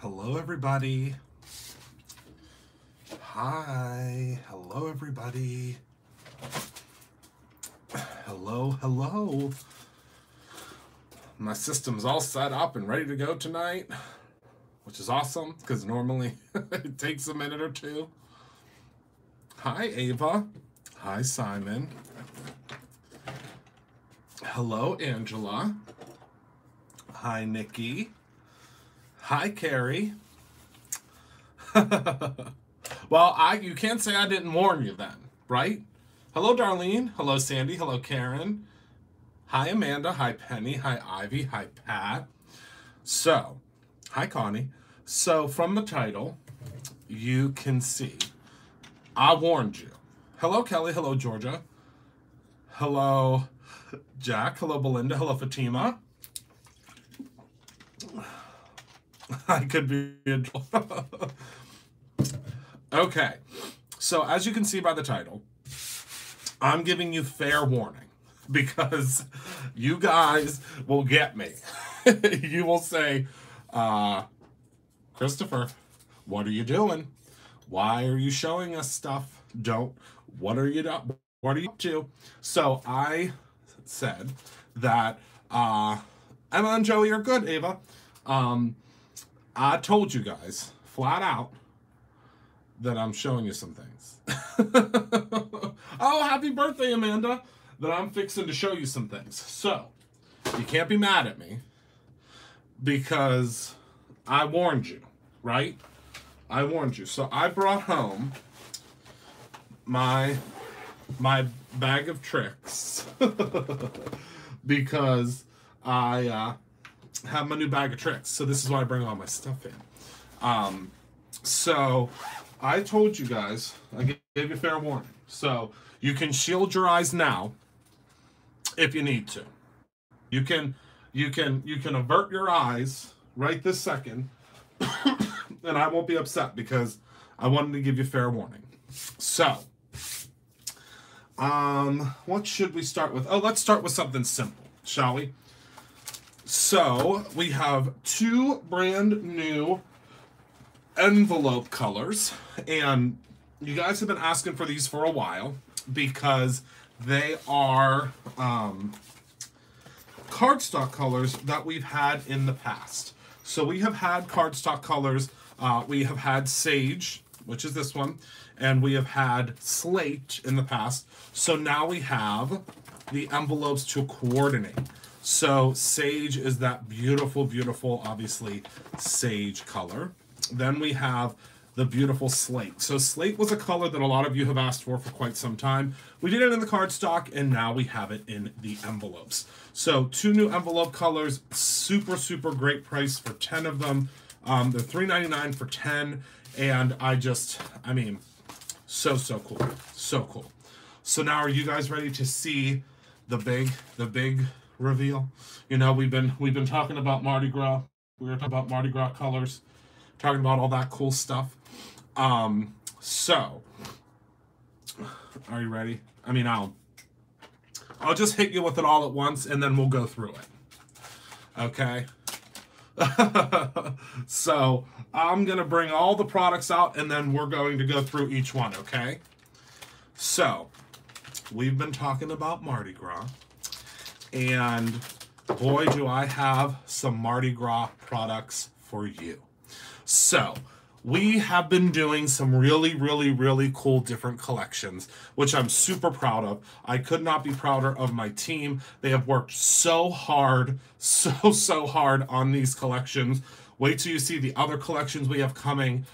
Hello, everybody. Hi. Hello, everybody. Hello. My system's all set up and ready to go tonight, which is awesome because normally it takes a minute or two. Hi, Ava. Hi, Simon. Hello, Angela. Hi, Nikki. Hi, Carrie. Well, you can't say I didn't warn you then, right? Hello, Darlene. Hello, Sandy. Hello, Karen. Hi, Amanda. Hi, Penny. Hi, Ivy. Hi, Pat. So, hi, Connie. So, from the title, you can see I warned you. Hello, Kelly. Hello, Georgia. Hello, Jack. Hello, Belinda. Hello, Fatima. I could be a... Okay, so as you can see by the title, I'm giving you fair warning because you guys will get me. You will say, Christopher, what are you doing? Why are you showing us stuff? What are you up to? So I said that Emma and Joey are good, Ava. I told you guys flat out that I'm showing you some things. Oh, happy birthday, Amanda. That I'm fixing to show you some things. So, you can't be mad at me because I warned you, right? I warned you. So, I brought home my bag of tricks because I have my new bag of tricks. So, this is why I bring all my stuff in. So, I told you guys, I gave you fair warning. So, you can shield your eyes now if you need to. You can avert your eyes right this second, and I won't be upset because I wanted to give you fair warning. So, what should we start with? Oh, let's start with something simple, shall we? So, we have two brand new envelope colors, and you guys have been asking for these for a while because they are cardstock colors that we've had in the past. So we have had cardstock colors. We have had Sage, which is this one, and we have had Slate in the past. So now we have the envelopes to coordinate. So Sage is that beautiful, obviously, sage color. Then we have the beautiful Slate. So Slate was a color that a lot of you have asked for quite some time. We did it in the cardstock, and now we have it in the envelopes. So two new envelope colors, super great price for 10 of them. They're $3.99 for 10, and I mean, so cool, so cool. So now, are you guys ready to see the big reveal? You know, we've been talking about Mardi Gras. We were talking about Mardi Gras colors, talking about all that cool stuff. So, are you ready? I mean, I'll just hit you with it all at once, and then we'll go through it. Okay? So, I'm going to bring all the products out, and then we're going to go through each one, okay? So, we've been talking about Mardi Gras, and boy, do I have some Mardi Gras products for you. So, we have been doing some really cool different collections, which I'm super proud of. I could not be prouder of my team. They have worked so hard, so hard on these collections. Wait till you see the other collections we have coming.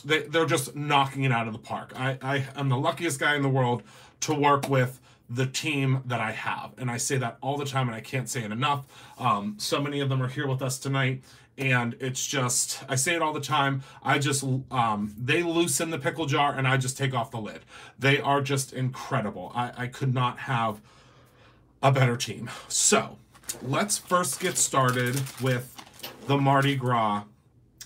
They're just knocking it out of the park. I am the luckiest guy in the world to work with the team that I have. And I say that all the time, and I can't say it enough. So many of them are here with us tonight. And it's just, I say it all the time, they loosen the pickle jar and I just take off the lid. They are just incredible. I could not have a better team. So, let's first get started with the Mardi Gras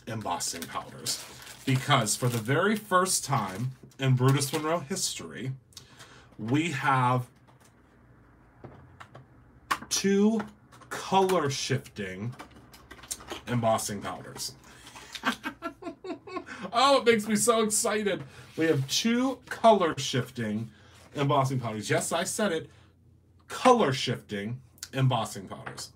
embossing powders. Because for the very first time in Brutus Monroe history, we have two color shifting embossing powders. Oh, it makes me so excited. We have 2 color shifting embossing powders. Yes, I said it. Color shifting embossing powders.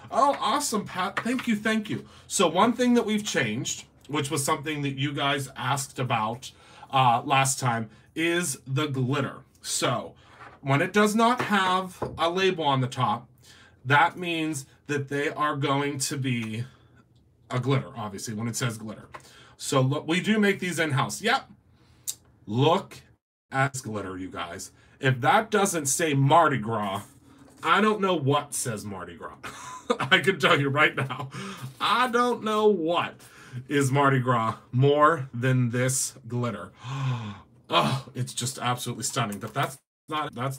Oh, awesome, Pat. Thank you, thank you. So one thing that we've changed, which was something that you guys asked about last time, is the glitter. So when it does not have a label on the top, that means that they are going to be a glitter, obviously, when it says glitter. So look, we do make these in-house. Yep. Look at this glitter, you guys. If that doesn't say Mardi Gras, I don't know what says Mardi Gras. I can tell you right now. I don't know what is Mardi Gras more than this glitter. Oh, it's just absolutely stunning. But that's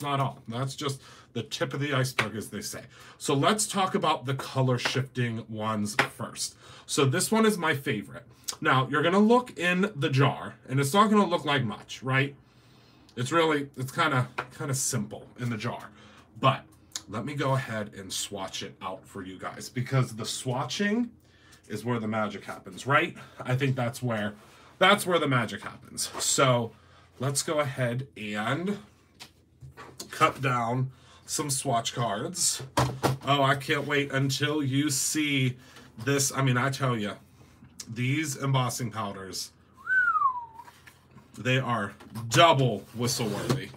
not all. That's just the tip of the iceberg, as they say. So let's talk about the color shifting ones first. So this one is my favorite. Now, you're going to look in the jar, and it's not going to look like much, right? It's kind of simple in the jar. But let me go ahead and swatch it out for you guys, because the swatching is where the magic happens, right? I think that's where the magic happens. So let's go ahead and cut down some swatch cards. Oh, I can't wait until you see this. I mean, I tell you, these embossing powders, they are double whistle worthy.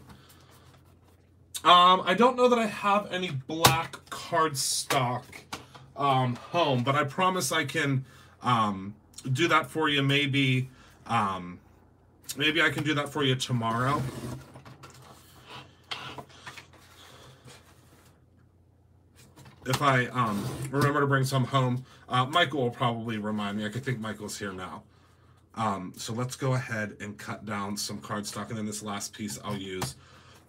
I don't know that I have any black cardstock home, but I promise I can do that for you. Maybe I can do that for you tomorrow. If I remember to bring some home. Michael will probably remind me. I think Michael's here now. So let's go ahead and cut down some cardstock, and then this last piece I'll use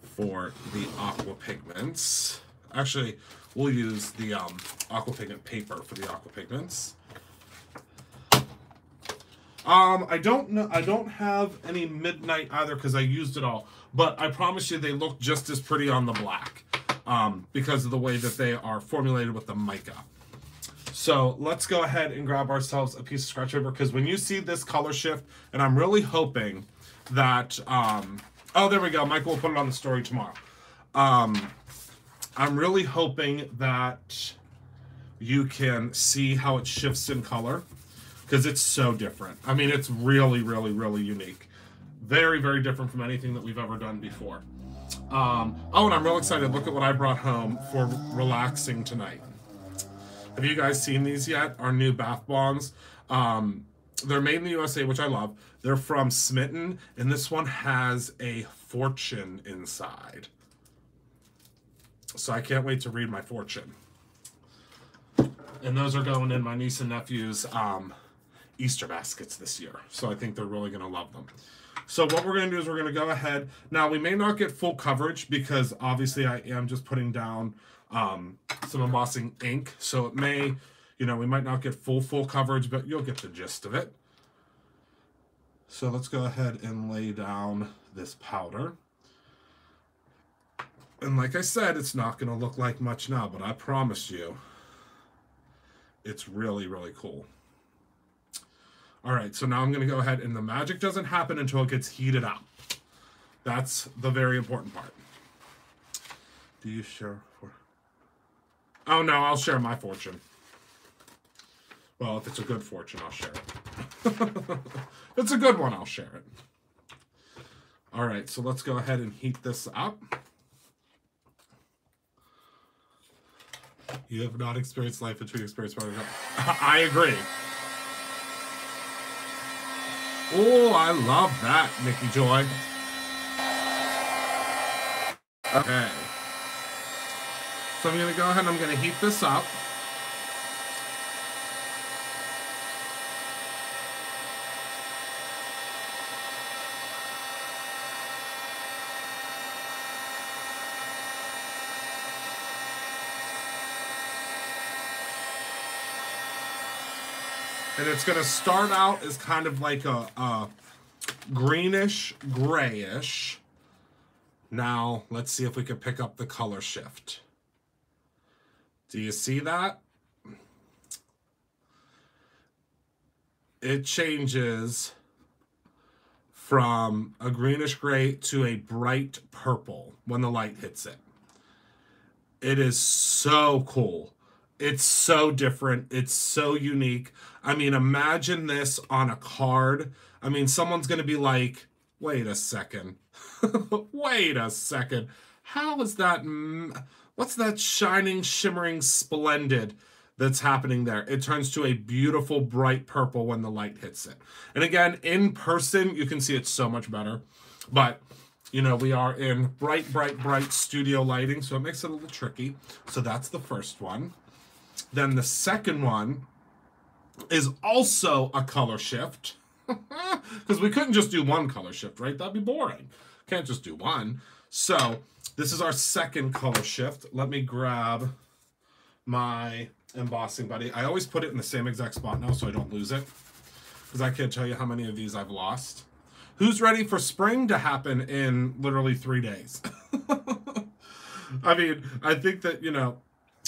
for the aqua pigments. Actually, we'll use the aqua pigment paper for the aqua pigments. I don't have any midnight either because I used it all, but I promise you they look just as pretty on the black because of the way that they are formulated with the mica. So let's go ahead and grab ourselves a piece of scratch paper, because when you see this color shift, and I'm really hoping that oh, there we go. Michael will put it on the story tomorrow. I'm really hoping that you can see how it shifts in color, because it's so different. I mean, it's really, really, really unique. Very, very different from anything that we've ever done before. Oh, and I'm real excited. Look at what I brought home for relaxing tonight. Have you guys seen these yet? Our new bath bombs. They're made in the USA, which I love. They're from Smitten, and this one has a fortune inside. So I can't wait to read my fortune. And those are going in my niece and nephew's Easter baskets this year. So I think they're really going to love them. So what we're going to do is we're going to go ahead. Now, we may not get full coverage because obviously I am just putting down some embossing ink. So it may, you know, we might not get full coverage, but you'll get the gist of it. So let's go ahead and lay down this powder. And like I said, it's not going to look like much now, but I promise you, it's really, really cool. All right, so now I'm going to go ahead, and the magic doesn't happen until it gets heated up. That's the very important part. Do you share for... Oh, no, I'll share my fortune. Well, if it's a good fortune, I'll share it. If it's a good one, I'll share it. All right, so let's go ahead and heat this up. You have not experienced life until you experience Mardi Gras. I agree. Oh, I love that, Nikki Joy. Okay. So I'm going to go ahead and I'm going to heat this up. And it's going to start out as kind of like a greenish, grayish. Now, let's see if we can pick up the color shift. Do you see that? It changes from a greenish gray to a bright purple when the light hits it. It is so cool. It's so different. It's so unique. I mean, imagine this on a card. I mean, someone's going to be like, wait a second. Wait a second. How is that? What's that shining, shimmering, splendid that's happening there? It turns to a beautiful, bright purple when the light hits it. And again, in person, you can see it so much better. But, you know, we are in bright, bright, bright studio lighting, so it makes it a little tricky. So that's the first one. Then the second one is also a color shift. Because we couldn't just do one color shift, right? That'd be boring. Can't just do one. So this is our second color shift. Let me grab my embossing buddy. I always put it in the same exact spot now so I don't lose it, because I can't tell you how many of these I've lost. Who's ready for spring to happen in literally 3 days? I mean, I think that, you know,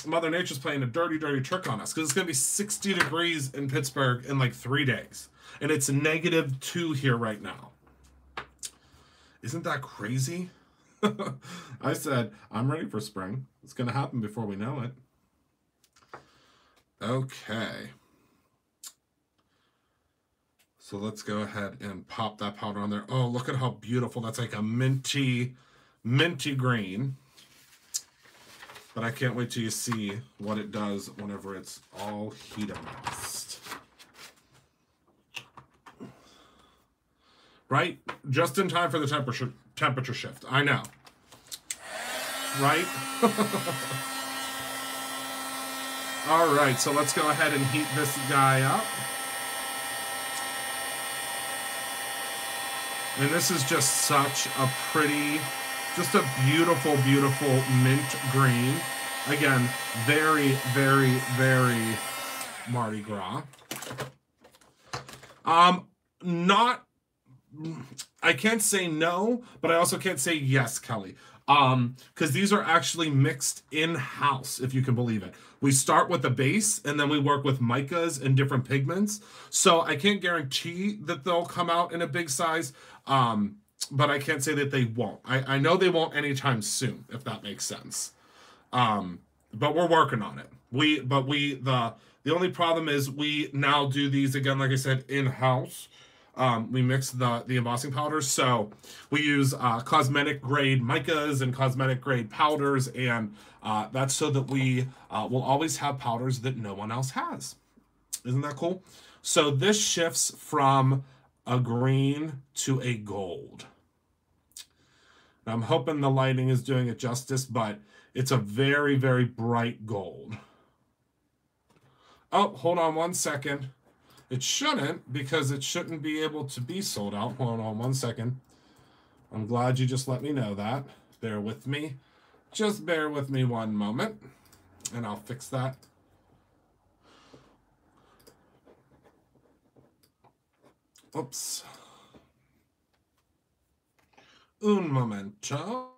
Mother Nature's playing a dirty, dirty trick on us, because it's going to be 60 degrees in Pittsburgh in like 3 days. And it's -2 here right now. Isn't that crazy? I said, I'm ready for spring. It's going to happen before we know it. Okay. So let's go ahead and pop that powder on there. Oh, look at how beautiful. That's like a minty, minty green. But I can't wait till you see what it does whenever it's all heat embossed. Right? Just in time for the temperature shift. I know. Right? All right, so let's go ahead and heat this guy up. And this is just such a pretty, just a beautiful, beautiful mint green. Again, very, very, very Mardi Gras. I can't say no, but I also can't say yes, Kelly. Because these are actually mixed in-house, if you can believe it. We start with the base, and then we work with micas and different pigments. So I can't guarantee that they'll come out in a big size, but I can't say that they won't. I know they won't anytime soon, if that makes sense. But we're working on it. The only problem is we now do these, again, like I said, in-house. We mix the embossing powders, so we use cosmetic grade micas and cosmetic grade powders, and that's so that we will always have powders that no one else has. Isn't that cool? So this shifts from a green to a gold. Now, I'm hoping the lighting is doing it justice, but it's a very, very bright gold. Oh, hold on one second. It shouldn't, because it shouldn't be able to be sold out. Hold on one second. I'm glad you just let me know that. Bear with me. Just bear with me one moment, and I'll fix that. Oops. Un momento.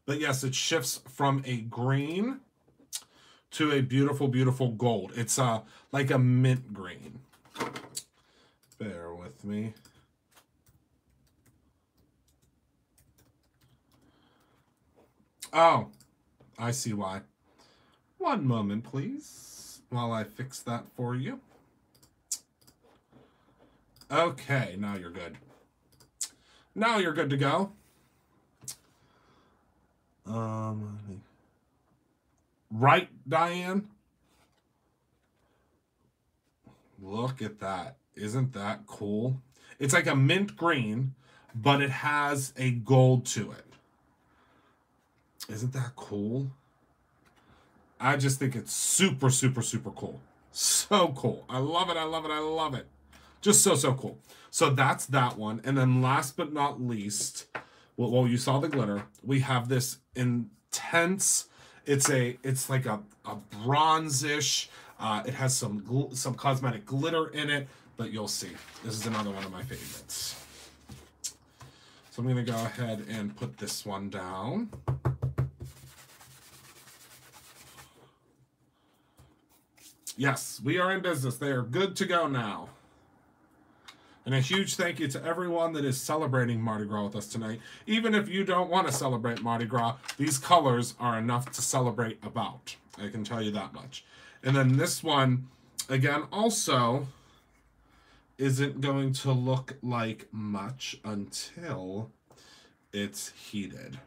But yes, it shifts from a green to a beautiful, beautiful gold. It's like a mint green. Bear with me. Oh, I see why. One moment, please, while I fix that for you. Okay, now you're good. Now you're good to go. Right, Diane? Look at that. Isn't that cool? It's like a mint green, but it has a gold to it. Isn't that cool? I just think it's super, super, super cool. So cool. I love it. I love it. I love it. Just so, so cool. So that's that one. And then last but not least, well, you saw the glitter. We have this intense, it's like a bronzish. It has some cosmetic glitter in it, but you'll see. This is another one of my favorites. So I'm going to go ahead and put this one down. Yes, we are in business. They are good to go now. And a huge thank you to everyone that is celebrating Mardi Gras with us tonight. Even if you don't want to celebrate Mardi Gras, these colors are enough to celebrate about. I can tell you that much. And then this one, again, also isn't going to look like much until it's heated.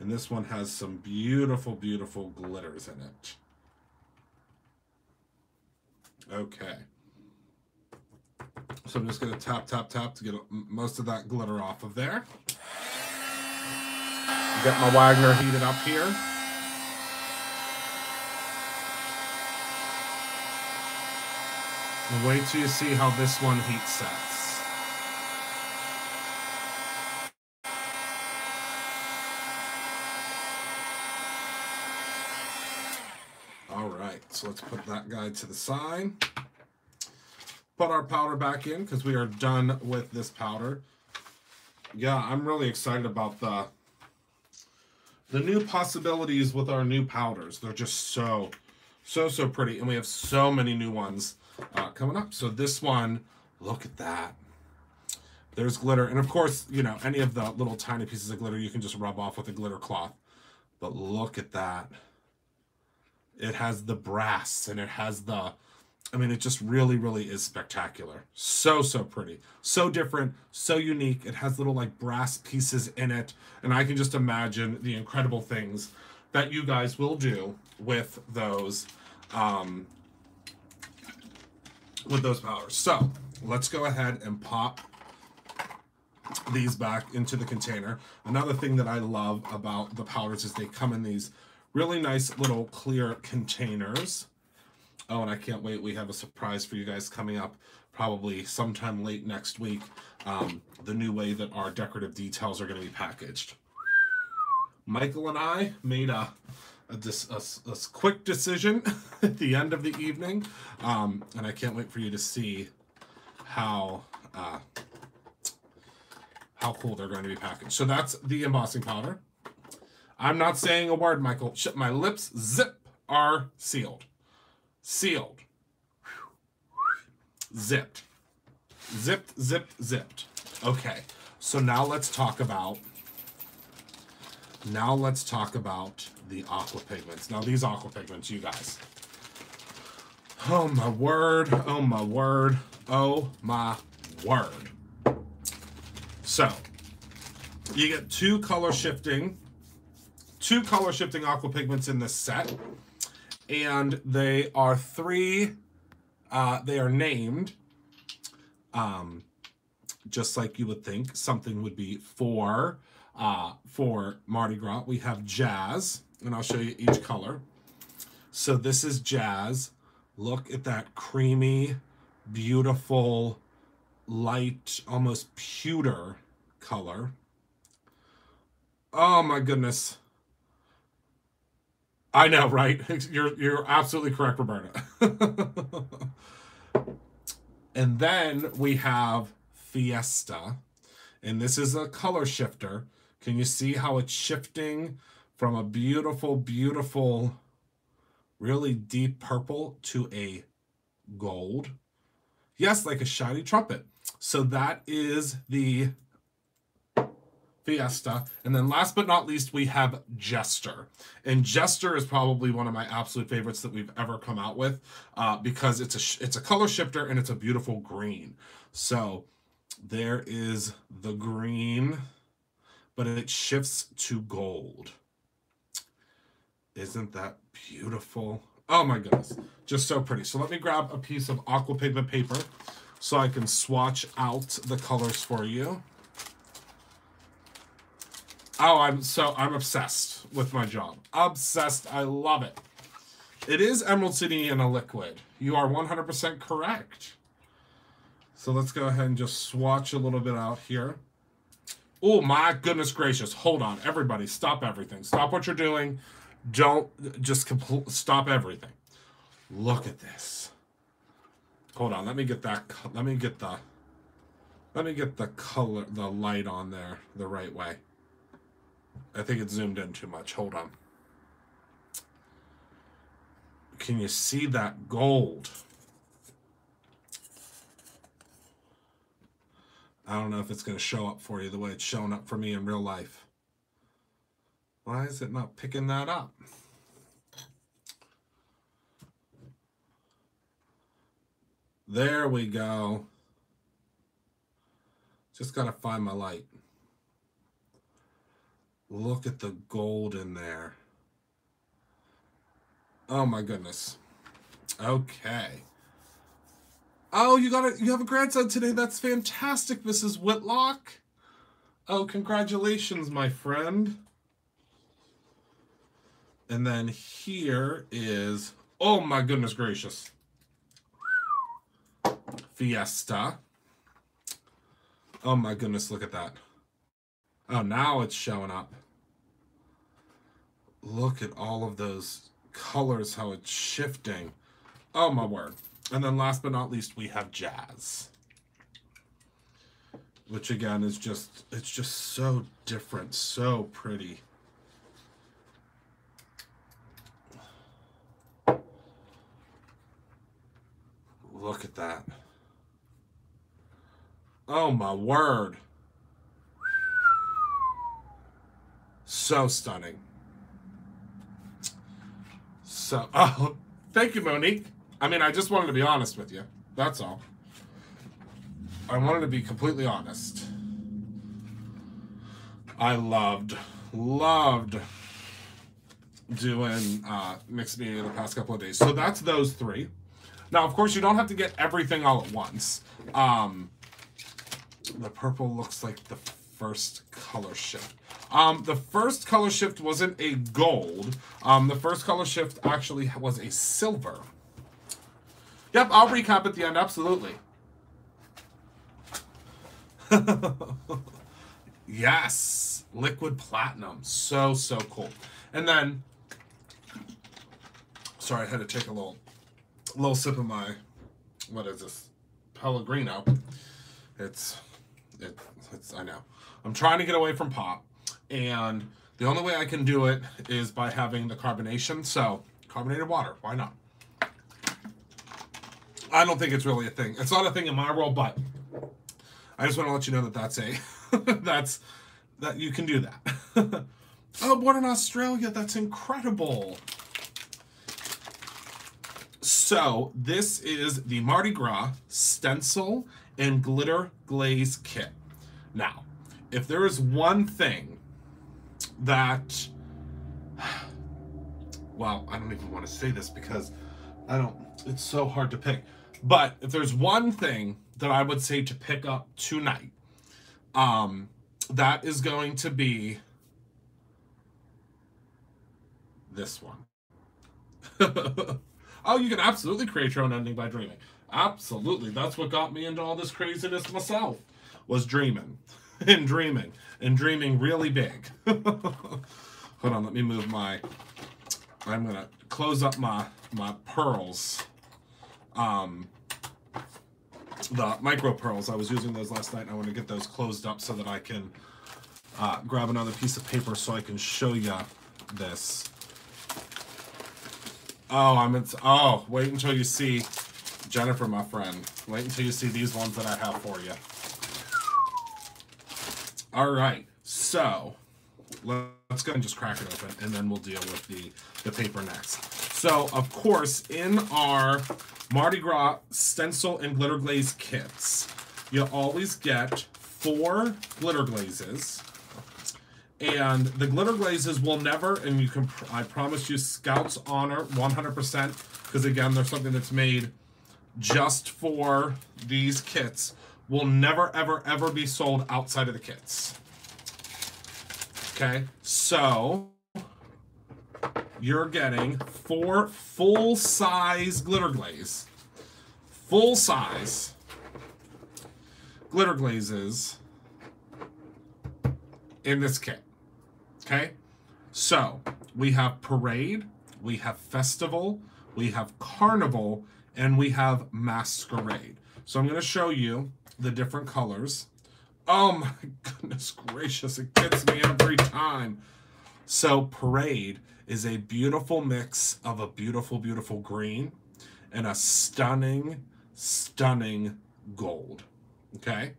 And this one has some beautiful, beautiful glitters in it. Okay. So I'm just going to tap, tap, tap to get most of that glitter off of there. Get my Wagner heated up here. And wait till you see how this one heat sets. All right, so let's put that guy to the side. Put our powder back in because we are done with this powder. Yeah, I'm really excited about the new possibilities with our new powders. They're just so pretty, and we have so many new ones coming up. So this one, look at that. There's glitter, and of course, you know, any of the little tiny pieces of glitter you can just rub off with a glitter cloth. But look at that. It has the brass, and it has the, I mean, it just really, really is spectacular. So pretty. So different. So unique. It has little, like, brass pieces in it. And I can just imagine the incredible things that you guys will do with those powders. So, let's go ahead and pop these back into the container. Another thing that I love about the powders is they come in these really nice little clear containers. Oh, and I can't wait. We have a surprise for you guys coming up probably sometime late next week. The new way that our decorative details are going to be packaged. Michael and I made a quick decision at the end of the evening. And I can't wait for you to see how cool they're going to be packaged. So that's the embossing powder. I'm not saying a word, Michael. My lips, zip, are sealed. Sealed. Zipped. Zipped, zipped, zipped. Okay, so now let's talk about the aqua pigments. Now these aqua pigments, you guys. Oh my word, oh my word, oh my word. So, you get two color shifting aqua pigments in this set. And they are they are named, just like you would think something would be for Mardi Gras. We have Jazz, and I'll show you each color. So this is Jazz. Look at that creamy, beautiful, light, almost pewter color. Oh my goodness. I know, right? You're absolutely correct, Roberta. And then we have Fiesta, and this is a color shifter. Can you see how it's shifting from a beautiful, beautiful, really deep purple to a gold? Yes, like a shiny trumpet. So that is the Fiesta. And then last but not least, we have Jester. And Jester is probably one of my absolute favorites that we've ever come out with because it's a color shifter and it's a beautiful green. So there is the green, but it shifts to gold. Isn't that beautiful? Oh my goodness, just so pretty. So let me grab a piece of aqua pigment paper so I can swatch out the colors for you. Oh, I'm obsessed with my job. Obsessed. I love it. It is Emerald City in a liquid. You are 100% correct. So let's go ahead and just swatch a little bit out here. Oh my goodness gracious. Hold on. Everybody, stop everything. Stop what you're doing. Don't just stop everything. Look at this. Hold on. Let me get that. Let me get the color, the light on there the right way. I think it zoomed in too much. Hold on. Can you see that gold? I don't know if it's going to show up for you the way it's showing up for me in real life. Why is it not picking that up? There we go. Just got to find my light. Look at the gold in there. Oh my goodness. Okay. Oh, you have a grandson today. That's fantastic, Mrs. Whitlock. Oh, congratulations, my friend. And then here is, oh my goodness gracious, Fiesta. Oh my goodness, look at that. Oh, now it's showing up. Look at all of those colors, how it's shifting. Oh my word. And then last but not least, we have Jazz. Which again is just, it's just so different, so pretty. Look at that. Oh my word. So stunning. So, oh, thank you, Monique. I mean, I just wanted to be honest with you. That's all. I wanted to be completely honest. I loved doing mixed media the past couple of days. So that's those three. Now, of course, you don't have to get everything all at once. The purple looks like the first color shift. The first color shift wasn't a gold. The first color shift actually was a silver. Yep, I'll recap at the end, absolutely. Yes, liquid platinum. So cool. And then, sorry, I had to take a little sip of my, what is this? Pellegrino. It's I know. I'm trying to get away from pop, and the only way I can do it is by having the carbonation. So, carbonated water, why not? I don't think it's really a thing. It's not a thing in my world, but I just want to let you know that that's a that you can do that. Oh, born in Australia, that's incredible. So this is the Mardi Gras stencil and glitter glaze kit. Now, if there is one thing that, well, I don't even want to say this because it's so hard to pick. But if there's one thing that I would say to pick up tonight, that is going to be this one. Oh, you can absolutely create your own ending by dreaming. Absolutely. That's what got me into all this craziness myself, was dreaming and dreaming and dreaming really big. Hold on, let me move I'm going to close up my pearls. The micro pearls. I was using those last night, and I want to get those closed up so that I can grab another piece of paper so I can show you this. Oh, wait until you see, Jennifer, my friend. Wait until you see these ones that I have for you. All right, so let's go and just crack it open, and then we'll deal with the paper next. So, of course, in our Mardi Gras stencil and glitter glaze kits, you always get 4 glitter glazes. And the glitter glazes will never, and you can, I promise you, Scouts honor 100%, because again, there's something that's made just for these kits, will never, ever, ever be sold outside of the kits. Okay, so you're getting 4 full-size glitter glaze. Full-size glitter glazes in this kit. Okay, so we have Parade, we have Festival, we have Carnival, and we have Masquerade. So I'm going to show you the different colors. Oh my goodness gracious, it gets me every time. So Parade is a beautiful mix of a beautiful, beautiful green and a stunning, stunning gold. Okay?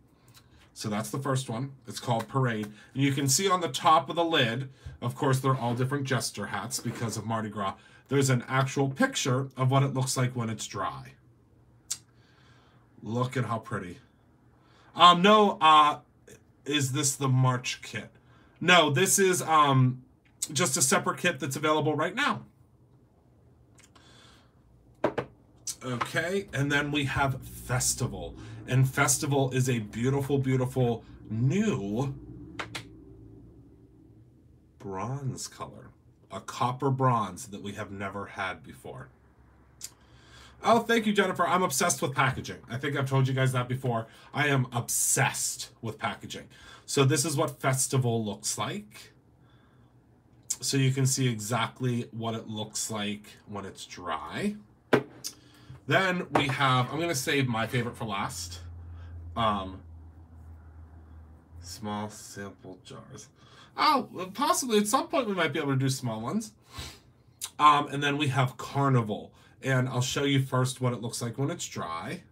So that's the first one. It's called Parade. And you can see on the top of the lid, of course, they're all different jester hats because of Mardi Gras. There's an actual picture of what it looks like when it's dry. Look at how pretty. Is this the March kit? No, this is just a separate kit that's available right now. Okay, and then we have Festival. And Festival is a beautiful, beautiful new bronze color. A copper bronze that we have never had before. Oh, thank you, Jennifer. I'm obsessed with packaging. I think I've told you guys that before. I am obsessed with packaging. So this is what Festival looks like. So you can see exactly what it looks like when it's dry. Then we have, I'm going to save my favorite for last. Small sample jars. Oh, possibly at some point we might be able to do small ones. And then we have Carnival. And I'll show you first what it looks like when it's dry.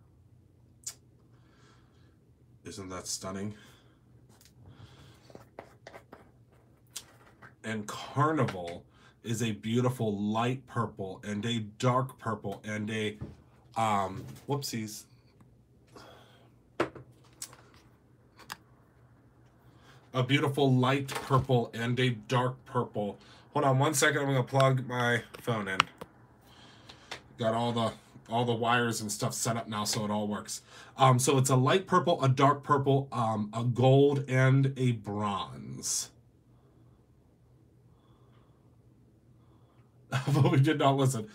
Isn't that stunning? And Carnival is a beautiful light purple and a dark purple and a whoopsies. A beautiful light purple and a dark purple. Hold on one second, I'm gonna plug my phone in. Got all the wires and stuff set up now so it all works. So it's a light purple, a dark purple, a gold, and a bronze. But we did not listen.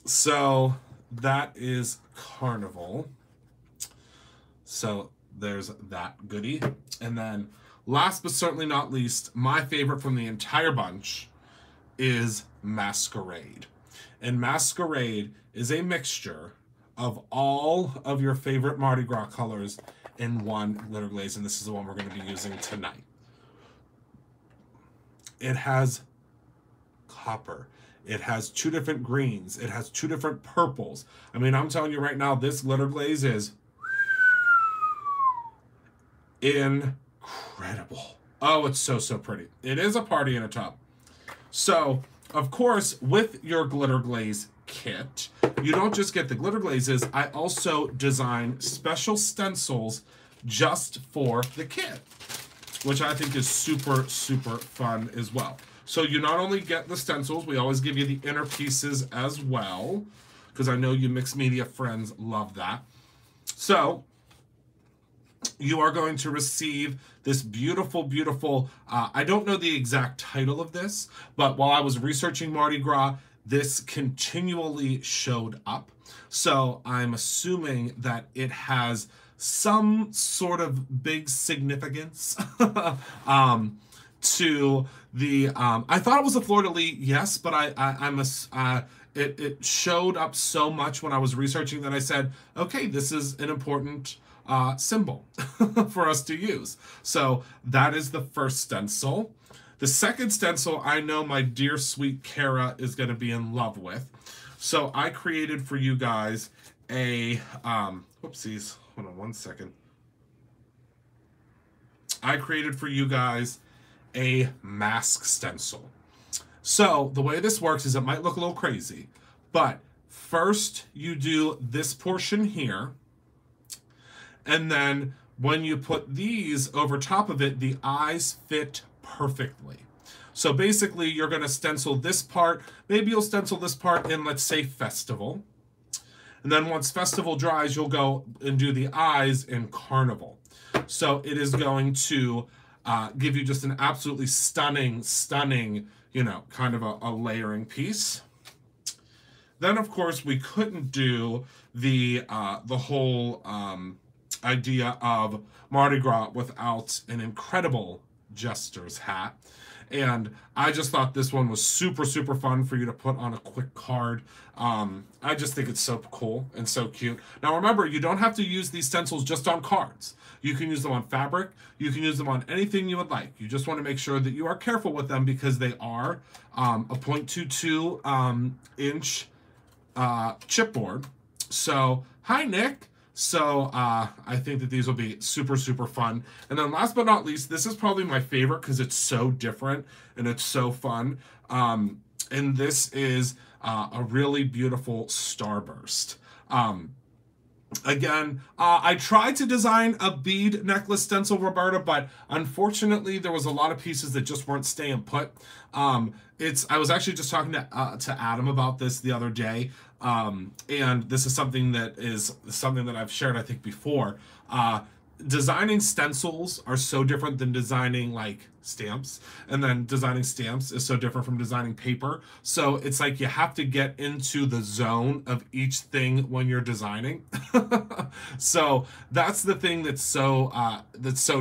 So that is Carnival. So there's that goodie. And then last but certainly not least, my favorite from the entire bunch is Masquerade. And Masquerade is a mixture of all of your favorite Mardi Gras colors in one glitter glaze. And this is the one we're going to be using tonight. It has copper. It has two different greens. It has two different purples. I mean, I'm telling you right now, this glitter glaze is incredible. Oh, it's so, so pretty. It is a party in a tub. So, of course, with your glitter glaze kit, you don't just get the glitter glazes. I also design special stencils just for the kit, which I think is super, super fun as well. So you not only get the stencils, we always give you the inner pieces as well, because I know you mixed media friends love that. So you are going to receive this beautiful, beautiful, I don't know the exact title of this, but while I was researching Mardi Gras, this continually showed up. So I'm assuming that it has some sort of big significance to the I thought it was a fleur-de-lis, yes, but it showed up so much when I was researching that I said, okay, this is an important symbol for us to use. So that is the first stencil. The second stencil, I know my dear sweet Kara is going to be in love with. So I created for you guys a whoopsies, hold on one second. I created for you guys a mask stencil. So the way this works is it might look a little crazy, but first you do this portion here, and then when you put these over top of it, the eyes fit perfectly. So basically you're going to stencil this part, maybe you'll stencil this part in, let's say, Festival, and then once Festival dries, you'll go and do the eyes in Carnival. So it is going to give you just an absolutely stunning, stunning, you know, kind of a layering piece. Then, of course, we couldn't do the whole idea of Mardi Gras without an incredible jester's hat. And I just thought this one was super, super fun for you to put on a quick card. I just think it's so cool and so cute. Now remember, you don't have to use these stencils just on cards. You can use them on fabric. You can use them on anything you would like. You just want to make sure that you are careful with them because they are a 0.22 inch chipboard. So, hi Nick. So I think that these will be super, super fun. And then last but not least, this is probably my favorite because it's so different and it's so fun. And this is a really beautiful starburst. Again, I tried to design a bead necklace stencil, Roberta, but unfortunately there was a lot of pieces that just weren't staying put. I was actually just talking to Adam about this the other day, and this is something that I've shared, I think, before. Designing stencils are so different than designing like stamps, and then designing stamps is so different from designing paper. So it's like you have to get into the zone of each thing when you're designing. So that's the thing that's so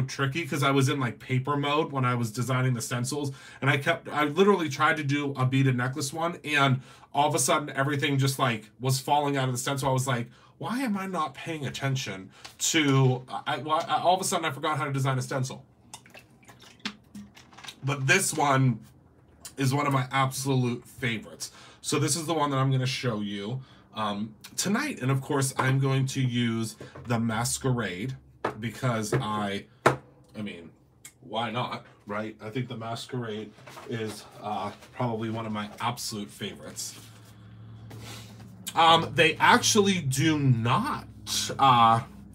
tricky, because I was in like paper mode when I was designing the stencils, and I literally tried to do a beaded necklace one, and all of a sudden everything just like was falling out of the stencil. I was like, why am I not paying attention to, all of a sudden I forgot how to design a stencil. But this one is one of my absolute favorites. So this is the one that I'm going to show you tonight. And of course, I'm going to use the Masquerade because I mean, why not, right? I think the Masquerade is probably one of my absolute favorites. They actually do not,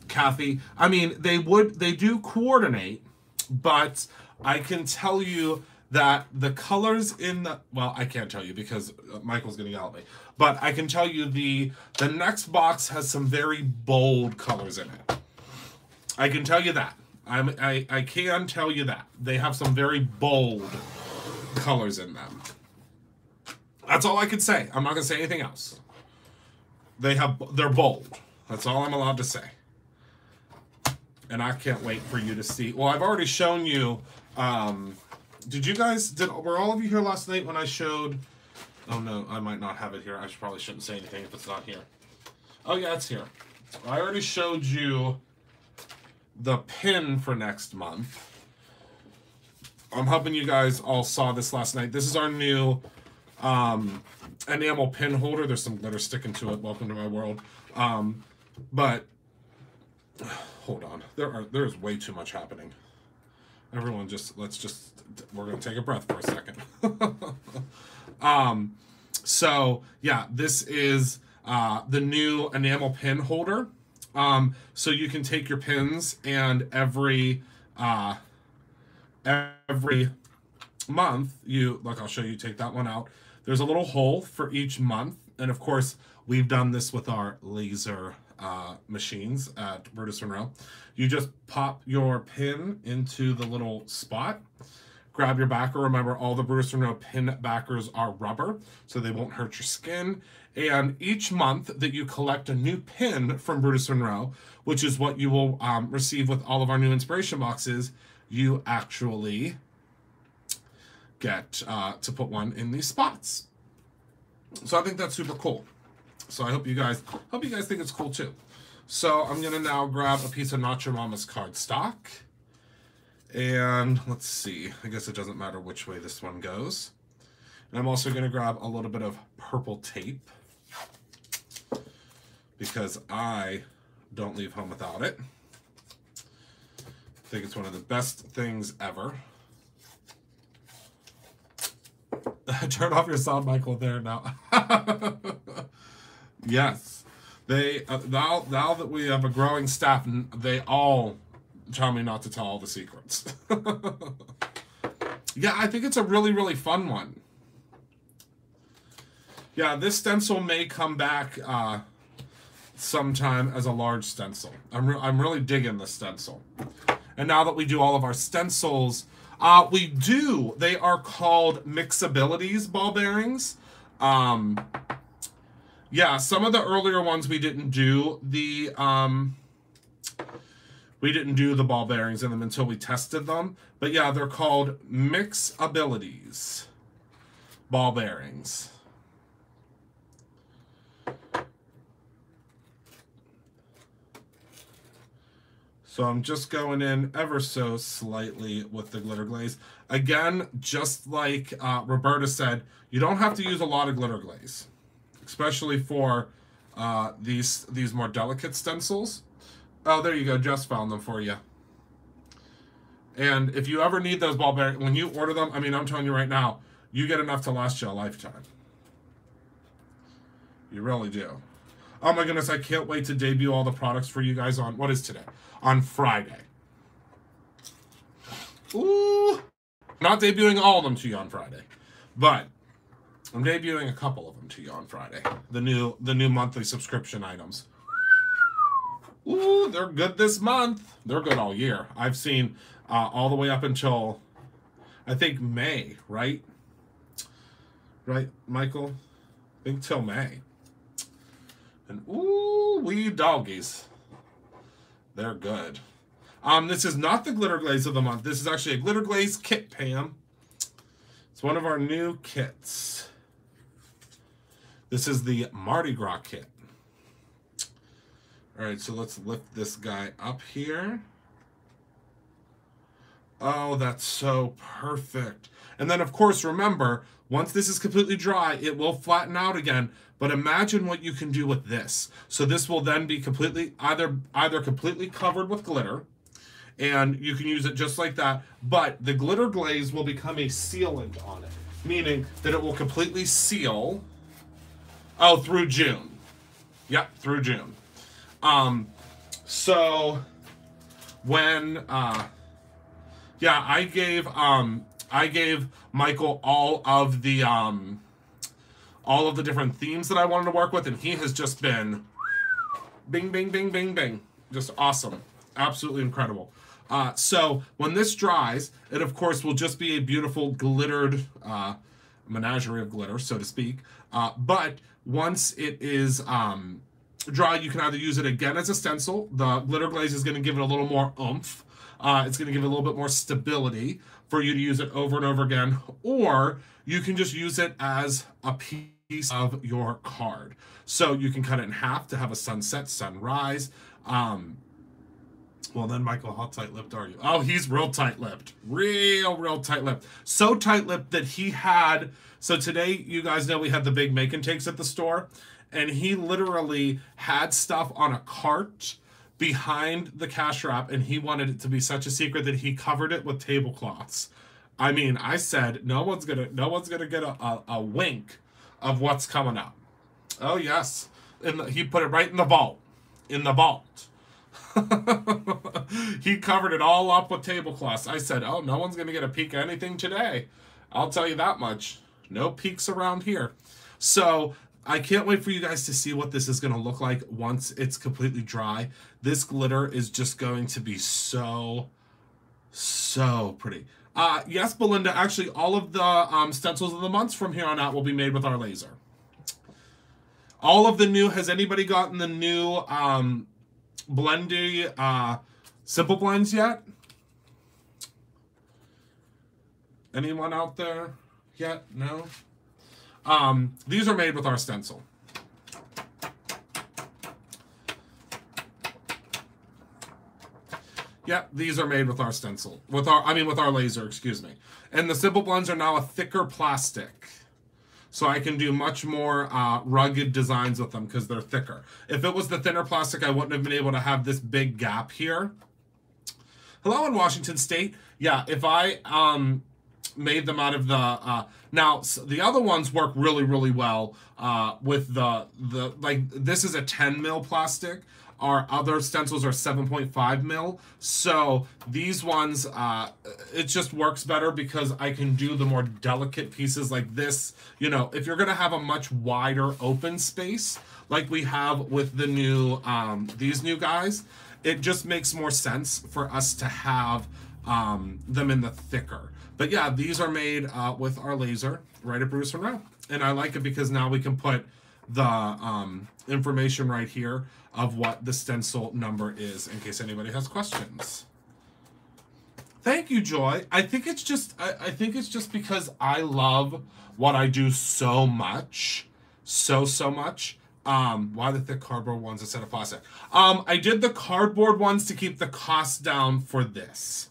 Kathy. I mean, they do coordinate, but I can tell you that the colors in the, well, I can't tell you because Michael's going to yell at me, but I can tell you the next box has some very bold colors in it. I can tell you that. I can tell you that. They have some very bold colors in them. That's all I can say. I'm not going to say anything else. They're bold. That's all I'm allowed to say. And I can't wait for you to see. Well, I've already shown you. Were all of you here last night when I showed? Oh no, I might not have it here. I probably shouldn't say anything if it's not here. Oh yeah, it's here. I already showed you the pin for next month. I'm hoping you guys all saw this last night. This is our new enamel pin holder. There's some glitter sticking to it. Welcome to my world. But hold on, there's way too much happening. Everyone we're gonna take a breath for a second. So yeah, this is the new enamel pin holder. So you can take your pins, and every month I'll show you, take that one out. There's a little hole for each month. And of course, we've done this with our laser machines at Brutus Monroe. You just pop your pin into the little spot, grab your backer. Remember, all the Brutus Monroe pin backers are rubber, so they won't hurt your skin. And each month that you collect a new pin from Brutus Monroe, which is what you will receive with all of our new inspiration boxes, you actually get to put one in these spots. So I think that's super cool. So I hope you guys think it's cool too. So I'm gonna now grab a piece of Nacho Mama's cardstock, and let's see. I guess it doesn't matter which way this one goes. And I'm also gonna grab a little bit of purple tape because I don't leave home without it. I think it's one of the best things ever. Turn off your sound, Michael, there now. Yes. Now that we have a growing staff, they all tell me not to tell all the secrets. Yeah, I think it's a really, really fun one. Yeah, this stencil may come back sometime as a large stencil. I'm really digging this stencil. And now that we do all of our stencils, they are called Mixabilities ball bearings. Yeah, some of the earlier ones we didn't do the We didn't do the ball bearings in them until we tested them. But yeah, they're called Mixabilities ball bearings. So I'm just going in ever so slightly with the glitter glaze. Again, just like Roberta said, you don't have to use a lot of glitter glaze, especially for these more delicate stencils. Oh, there you go. Jess found them for you. And if you ever need those ball bearings, when you order them, I mean, I'm telling you right now, you get enough to last you a lifetime. You really do. Oh my goodness, I can't wait to debut all the products for you guys on, what is today? On Friday. Ooh. Not debuting all of them to you on Friday, but I'm debuting a couple of them to you on Friday. The new monthly subscription items. Ooh, they're good this month. They're good all year. I've seen all the way up until, I think, May, right? Right, Michael? I think till May. And ooh, wee doggies. They're good. This is not the glitter glaze of the month. This is actually a glitter glaze kit, Pam. It's one of our new kits. This is the Mardi Gras kit. All right, so let's lift this guy up here. Oh, that's so perfect. And then, of course, remember, once this is completely dry, it will flatten out again. But imagine what you can do with this. So this will then be completely, either completely covered with glitter, and you can use it just like that, but the glitter glaze will become a sealant on it, meaning that it will completely seal, through June. Yep, through June. So when, yeah, I gave Michael all of the different themes that I wanted to work with, and he has just been bing, bing, bing, bing, bing. Just awesome. Absolutely incredible. So when this dries, it of course will just be a beautiful glittered menagerie of glitter, so to speak. But once it is dry, you can either use it again as a stencil. The glitter glaze is going to give it a little more oomph. It's going to give it a little bit more stability for you to use it over and over again. Or you can just use it as a piece of your card. So you can cut it in half to have a sunset, sunrise. Well then, Michael, how tight-lipped are you? Oh, he's real tight-lipped. Real tight-lipped. So tight-lipped that he had... So today, you guys know we had the big make and takes at the store. And he literally had stuff on a cart behind the cash wrap, and he wanted it to be such a secret that he covered it with tablecloths. I mean, I said, no one's gonna get a wink of what's coming up. Oh yes, and he put it right in the vault. In the vault. He covered it all up with tablecloths. I said, oh, no one's gonna get a peek at anything today. I'll tell you that much. No peeks around here. So I can't wait for you guys to see what this is going to look like once it's completely dry. This glitter is just going to be so pretty. Yes, Belinda, actually all of the stencils of the months from here on out will be made with our laser. All of the new, has anybody gotten the new Blendy Simple Blends yet? Anyone out there yet? No? These are made with our stencil. Yeah, these are made with our stencil. With our laser, excuse me. And the Simple Blends are now a thicker plastic. So I can do much more rugged designs with them because they're thicker. If it was the thinner plastic, I wouldn't have been able to have this big gap here. Hello in Washington State. Yeah, if I made them out of the now the other ones work really well with the like this is a 10 mil plastic. Our other stencils are 7.5 mil. So these ones it just works better because I can do the more delicate pieces like this. You know, if you're gonna have a much wider open space like we have with the new these new guys, it just makes more sense for us to have them in the thicker. But yeah, these are made with our laser right at Bruce Monroe. And I like it because now we can put the information right here of what the stencil number is in case anybody has questions. Thank you, Joy. I think it's just I think it's just because I love what I do so much. So much. Why the thick cardboard ones instead of plastic? I did the cardboard ones to keep the cost down for this.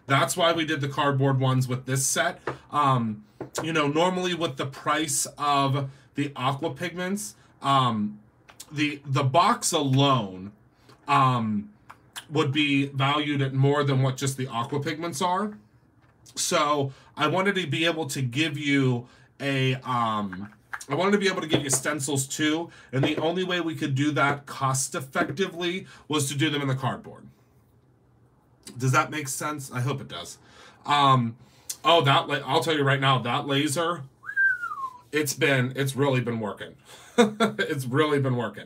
That's why we did the cardboard ones with this set. You know, normally with the price of the aqua pigments, the box alone would be valued at more than what just the aqua pigments are. So I wanted to be able to give you I wanted to be able to give you stencils too, and the only way we could do that cost effectively was to do them in the cardboard. Does that make sense? I hope it does. Oh, I'll tell you right now, that laser, it's really been working. It's really been working.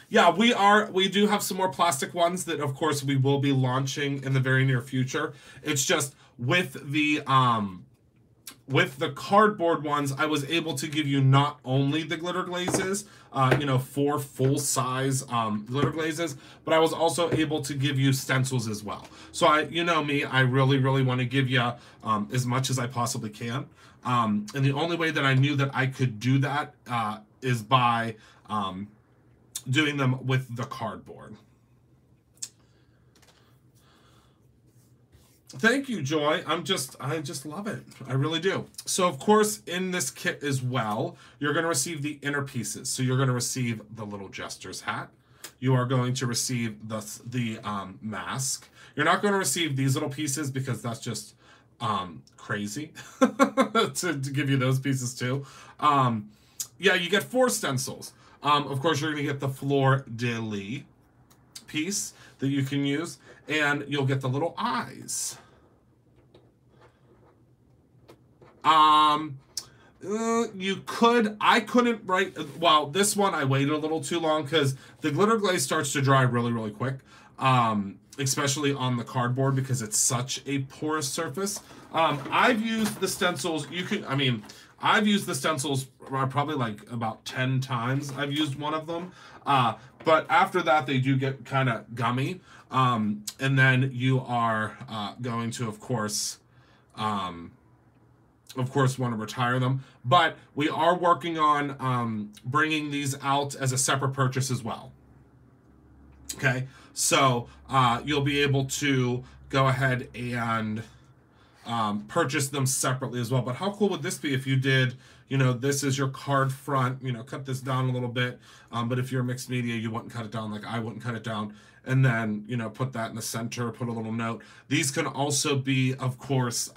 Yeah, we do have some more plastic ones that of course we will be launching in the very near future. It's just with the cardboard ones, I was able to give you not only the glitter glazes, you know, 4 full-size glitter glazes, but I was also able to give you stencils as well. So you know me, I really want to give you as much as I possibly can. And the only way that I knew that I could do that is by doing them with the cardboard. Thank you, Joy. I just love it. I really do. So, of course, in this kit as well, you're going to receive the inner pieces. So you're going to receive the little Jester's hat. You are going to receive the mask. You're not going to receive these little pieces because that's just crazy to give you those pieces too. Yeah, you get 4 stencils. Of course, you're going to get the Fleur de Lis piece that you can use, and you'll get the little eyes. I couldn't write, well, this one I waited a little too long because the glitter glaze starts to dry really quick, especially on the cardboard because it's such a porous surface. I've used the stencils, I've used the stencils probably like about 10 times. I've used one of them. But after that, they do get kind of gummy. And then you are going to, of course, want to retire them. But we are working on bringing these out as a separate purchase as well. Okay, so you'll be able to go ahead and purchase them separately as well. But how cool would this be if you did, you know, this is your card front, you know, cut this down a little bit. But if you're mixed media, you wouldn't cut it down like I wouldn't cut it down. And then, you know, put that in the center, put a little note. These can also be, of course,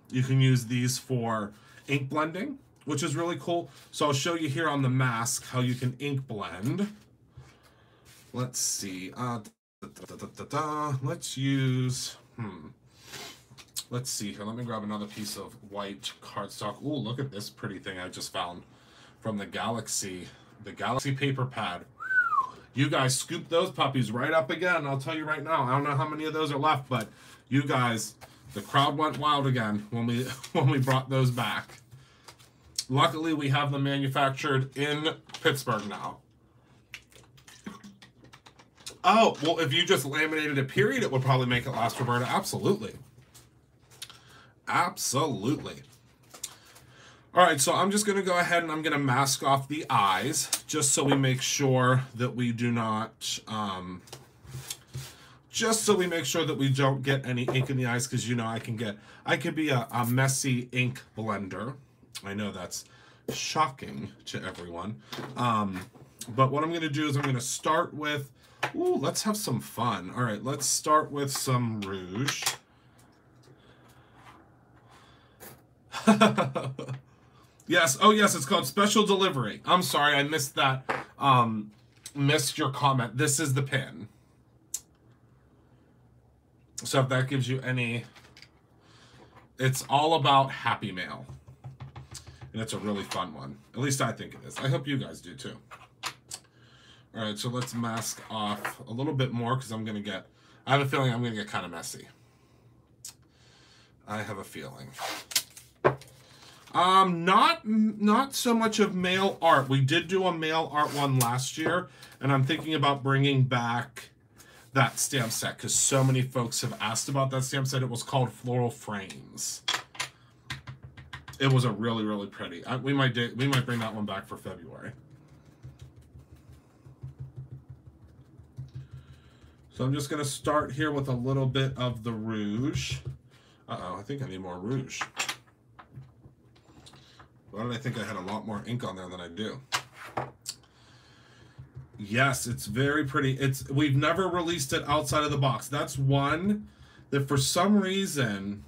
you can use these for ink blending, which is really cool. So I'll show you here on the mask how you can ink blend. Let's see. Let's use, let's see here. Let me grab another piece of white cardstock. Ooh, look at this pretty thing I just found from the Galaxy paper pad. You guys scoop those puppies right up again. I'll tell you right now. I don't know how many of those are left, but you guys, the crowd went wild again when we brought those back. Luckily, we have them manufactured in Pittsburgh now. Oh, well, if you just laminated a period, it would probably make it last, Roberta. Absolutely. Absolutely. All right, so I'm just going to go ahead and I'm going to mask off the eyes just so we make sure that we do not, just so we make sure that we don't get any ink in the eyes, because, you know, I could be a messy ink blender. I know that's shocking to everyone. But what I'm going to do is I'm going to start with, ooh, let's have some fun. All right, let's start with some rouge. Yes, oh yes, it's called Special Delivery. I'm sorry, I missed that. Missed your comment. This is the pin. So if that gives you any, it's all about Happy Mail. And it's a really fun one. At least I think it is. I hope you guys do too. All right, so let's mask off a little bit more because I have a feeling I'm gonna get kind of messy. I have a feeling. Not so much of mail art. We did do a mail art one last year, and I'm thinking about bringing back that stamp set because so many folks have asked about that stamp set. It was called Floral Frames. It was a really, really pretty. We might bring that one back for February. So I'm just going to start here with a little bit of the rouge. Uh-oh, I think I need more rouge. Why did I think I had a lot more ink on there than I do? Yes, it's very pretty. We've never released it outside of the box. That's one that for some reason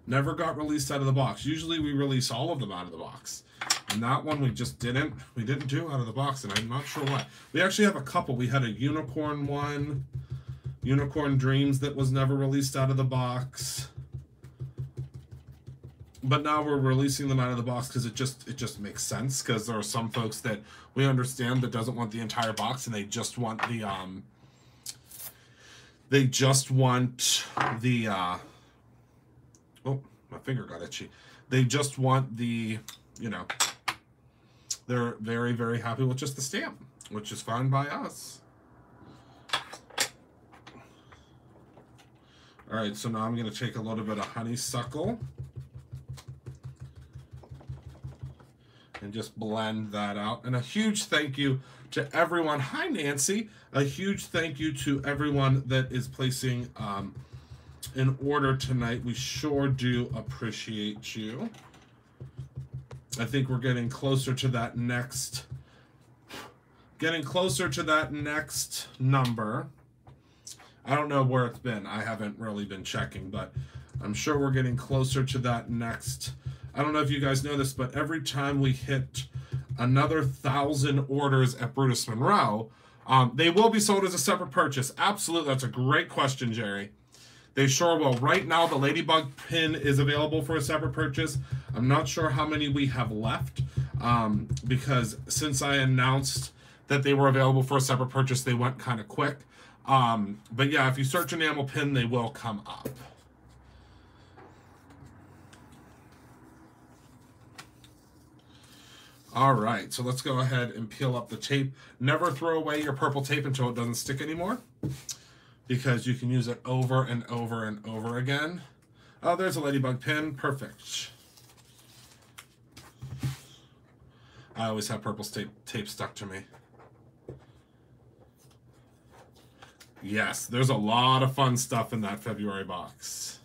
never got released out of the box. Usually we release all of them out of the box. And that one we just didn't. We didn't do out of the box, and I'm not sure why. We actually have a couple. We had a unicorn one, Unicorn Dreams, that was never released out of the box. But now we're releasing them out of the box because it just makes sense, because there are some folks that we understand that doesn't want the entire box, and they just want the oh, my finger got itchy. They just want the, you know, they're very, very happy with just the stamp, which is fine by us. All right, so now I'm going to take a little bit of honeysuckle and just blend that out. And a huge thank you to everyone. Hi, Nancy. A huge thank you to everyone that is placing an order tonight. We sure do appreciate you. I think we're getting closer to that next number. I don't know where it's been. I haven't really been checking, but I'm sure we're getting closer to that next. I don't know if you guys know this, but every time we hit another 1,000 orders at Brutus Monroe, they will be sold as a separate purchase. Absolutely. That's a great question, Jerry. They sure will. Right now, the Ladybug pin is available for a separate purchase. I'm not sure how many we have left, because since I announced that they were available for a separate purchase, they went kind of quick. But yeah, if you search enamel pin, they will come up. All right, so let's go ahead and peel up the tape. Never throw away your purple tape until it doesn't stick anymore, because you can use it over and over and over again. Oh, there's a Ladybug pin. Perfect. I always have purple tape stuck to me. Yes, there's a lot of fun stuff in that February box.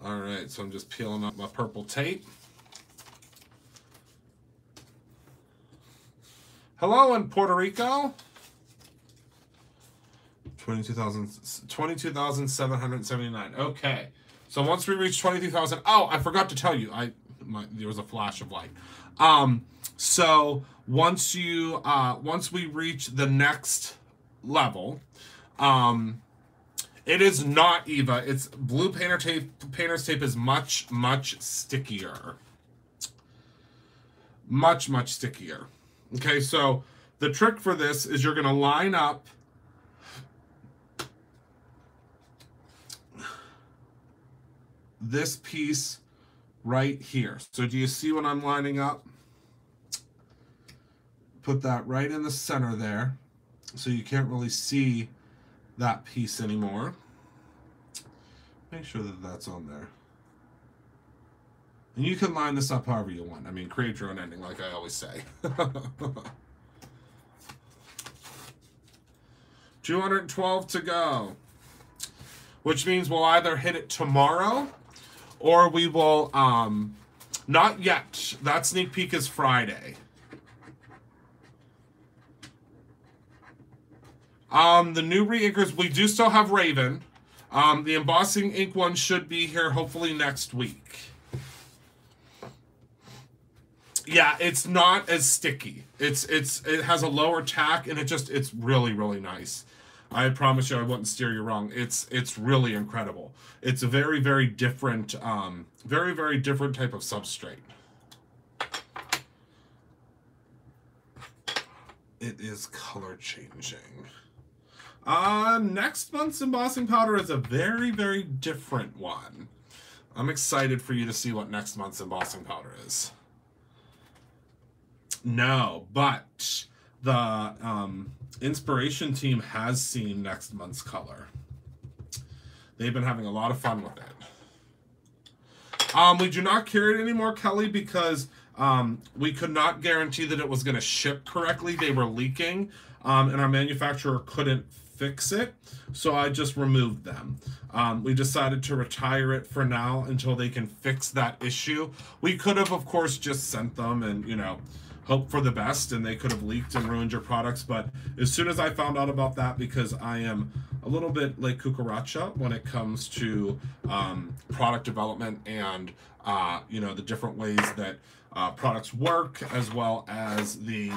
All right, so I'm just peeling up my purple tape. Hello in Puerto Rico. 22,779. Okay. So once we reach 22,000, oh, I forgot to tell you. There was a flash of light. So once we reach the next level, it is not Eva. It's blue painter's tape is much, much stickier. Much, much stickier. Okay, so the trick for this is you're going to line up this piece right here. So do you see what I'm lining up? Put that right in the center there, so you can't really see that piece anymore. Make sure that that's on there. And you can line this up however you want. I mean, create your own ending, like I always say. 212 to go. Which means we'll either hit it tomorrow, or we will, not yet. That sneak peek is Friday. The new re-inkers, we do still have Raven. The embossing ink one should be here hopefully next week. Yeah, it's not as sticky. It has a lower tack, and it's really, really nice. I promise you I wouldn't steer you wrong. It's really incredible. It's a very, very different very, very different type of substrate. It is color changing. Next month's embossing powder is a very, very different one. I'm excited for you to see what next month's embossing powder is. No, but the Inspiration team has seen next month's color. They've been having a lot of fun with it. We do not carry it anymore, Kelly, because we could not guarantee that it was going to ship correctly. They were leaking, and our manufacturer couldn't fix it, so I just removed them. We decided to retire it for now until they can fix that issue. We could have, of course, just sent them and, you know, hope for the best, and they could have leaked and ruined your products. But as soon as I found out about that, because I am a little bit like cucaracha when it comes to product development and you know, the different ways that products work, as well as the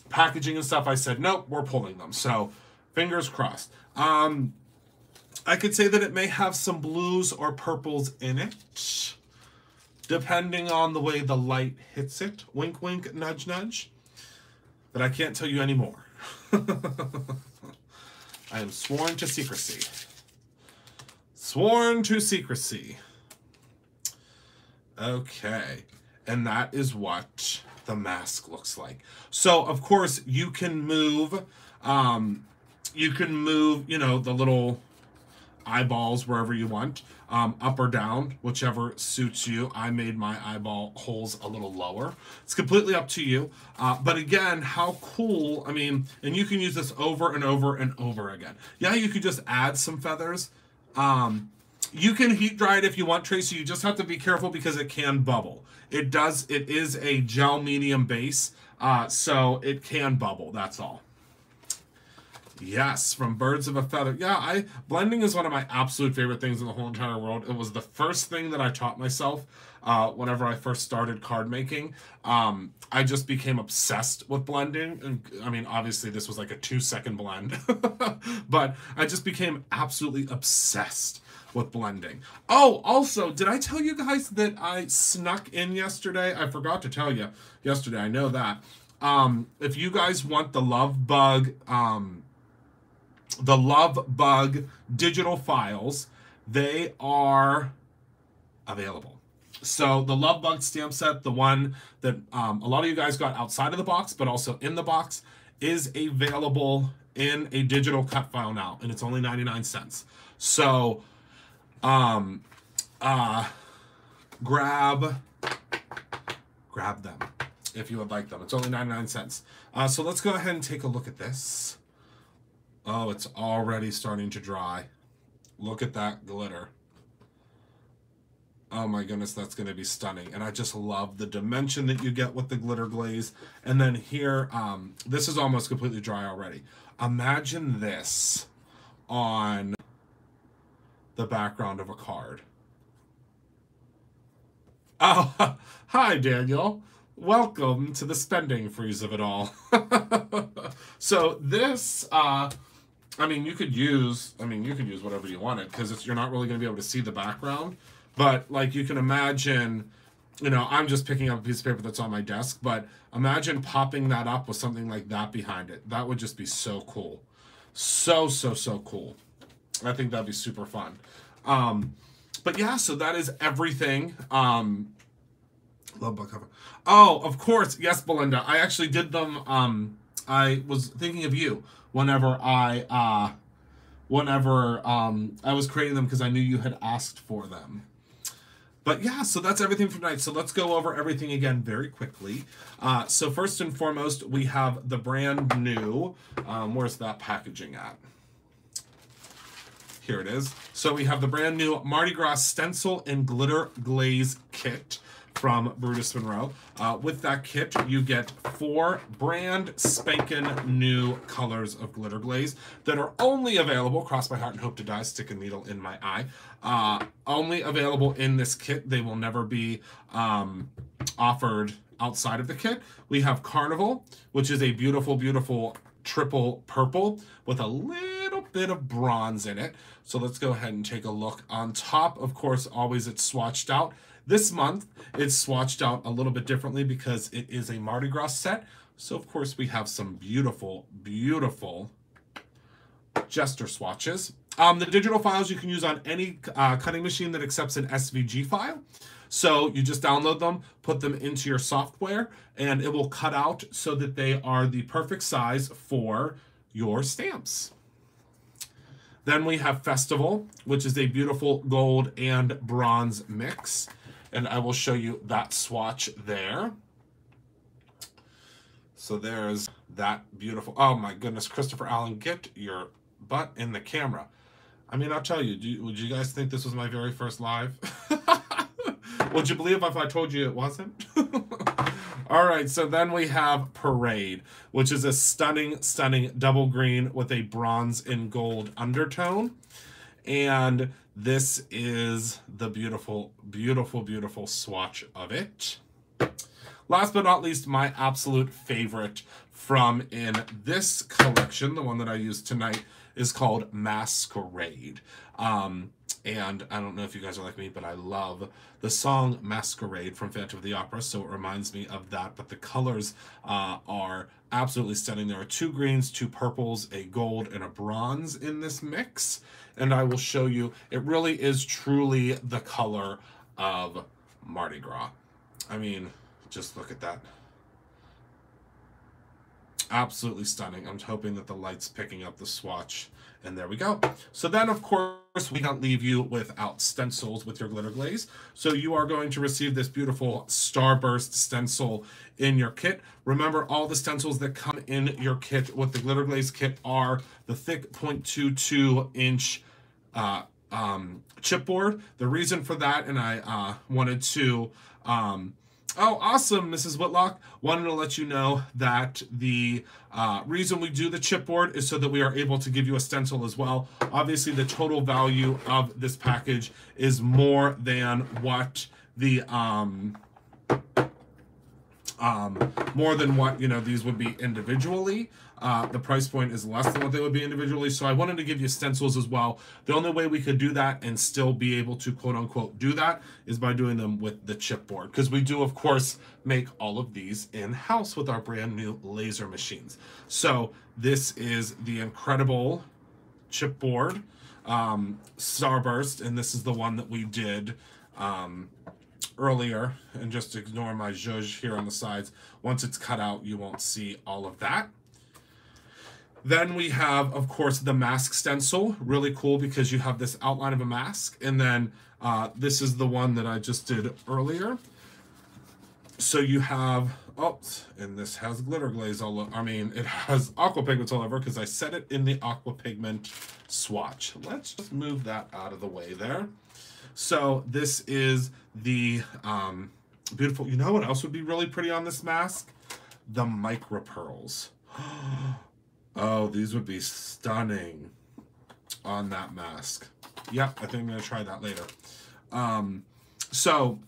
packaging and stuff, I said nope, we're pulling them. So fingers crossed. I could say that it may have some blues or purples in it, depending on the way the light hits it. Wink, wink, nudge, nudge. But I can't tell you any more. I am sworn to secrecy. Sworn to secrecy. Okay. And that is what the mask looks like. So, of course, you can move, you know, the little eyeballs wherever you want, up or down, whichever suits you. I made my eyeball holes a little lower. It's completely up to you. But again, how cool, I mean, and you can use this over and over and over again. Yeah, you could just add some feathers. You can heat dry it if you want, Tracy. You just have to be careful because it can bubble. It is a gel medium base, so it can bubble, that's all. Yes, from Birds of a Feather. Yeah, blending is one of my absolute favorite things in the whole entire world. It was the first thing that I taught myself whenever I first started card making. I just became obsessed with blending. And I mean, obviously this was like a 2-second blend, but I just became absolutely obsessed with blending. Oh, also, did I tell you guys that I snuck in yesterday? I forgot to tell you yesterday. I know that. If you guys want the Love Bug digital files, they are available. So the Love Bug stamp set, the one that a lot of you guys got outside of the box, but also in the box, is available in a digital cut file now, and it's only 99 cents. So grab them if you would like them. It's only 99 cents. So let's go ahead and take a look at this. Oh, it's already starting to dry. Look at that glitter. Oh my goodness, that's going to be stunning. And I just love the dimension that you get with the glitter glaze. And then here, this is almost completely dry already. Imagine this on the background of a card. Oh, hi, Daniel. Welcome to the spending freeze of it all. So this, I mean, you could use whatever you wanted, because you're not really going to be able to see the background. But like, you can imagine, you know, I'm just picking up a piece of paper that's on my desk, but imagine popping that up with something like that behind it. That would just be so cool. So cool. I think that'd be super fun. But yeah, so that is everything. Love book cover. Oh, of course. Yes, Belinda. I actually did them. I was thinking of you whenever I was creating them, because I knew you had asked for them. But yeah, so that's everything for tonight. So let's go over everything again very quickly. So first and foremost, we have the brand new, where's that packaging at? Here it is. So we have the brand new Mardi Gras Stencil and Glitter Glaze Kit from Brutus Monroe. With that kit, you get 4 brand spanking new colors of glitter glaze that are only available, cross my heart and hope to die, stick a needle in my eye, only available in this kit. They will never be offered outside of the kit. We have Carnival, which is a beautiful, beautiful triple purple with a little bit of bronze in it. So let's go ahead and take a look. On top, of course, always it's swatched out. This month, it's swatched out a little bit differently because it is a Mardi Gras set. So, of course, we have some beautiful, beautiful Jester swatches. The digital files you can use on any cutting machine that accepts an SVG file. So you just download them, put them into your software, and it will cut out so that they are the perfect size for your stamps. Then we have Festival, which is a beautiful gold and bronze mix. And I will show you that swatch there. So there's that beautiful, oh my goodness, Christopher Allen, get your butt in the camera. I mean, I'll tell you, would you guys think this was my very first live? Would you believe if I told you it wasn't? All right, so then we have Parade, which is a stunning, stunning double green with a bronze and gold undertone. And this is the beautiful, beautiful, beautiful swatch of it. Last but not least, my absolute favorite from in this collection, the one that I used tonight, is called Masquerade. And I don't know if you guys are like me, but I love the song Masquerade from Phantom of the Opera, so it reminds me of that. But the colors are absolutely stunning. There are 2 greens, 2 purples, a gold, and a bronze in this mix. And I will show you, it really is truly the color of Mardi Gras. I mean, just look at that. Absolutely stunning. I'm hoping that the light's picking up the swatch. And there we go. So then, of course, we can't leave you without stencils with your glitter glaze. So you are going to receive this beautiful Starburst stencil in your kit. Remember, all the stencils that come in your kit with the glitter glaze kit are the thick 0.22 inch chipboard. The reason for that, and I wanted to... oh, awesome, Mrs. Whitlock. Wanted to let you know that the reason we do the chipboard is so that we are able to give you a stencil as well. Obviously, the total value of this package is more than what the these would be individually. The price point is less than what they would be individually, so I wanted to give you stencils as well. The only way we could do that and still be able to quote-unquote do that is by doing them with the chipboard, because we do, of course, make all of these in-house with our brand new laser machines. So this is the incredible chipboard Starburst, and this is the one that we did earlier. And just ignore my zhuzh here on the sides. Once it's cut out, you won't see all of that. Then we have, of course, the mask stencil. Really cool because you have this outline of a mask. And then this is the one that I just did earlier. So you have, oh, and this has glitter glaze all over. I mean, it has aqua pigments all over because I set it in the aqua pigment swatch. Let's just move that out of the way there. So this is the beautiful, you know what else would be really pretty on this mask? The micro pearls. Oh, these would be stunning on that mask. Yep, I think I'm going to try that later. So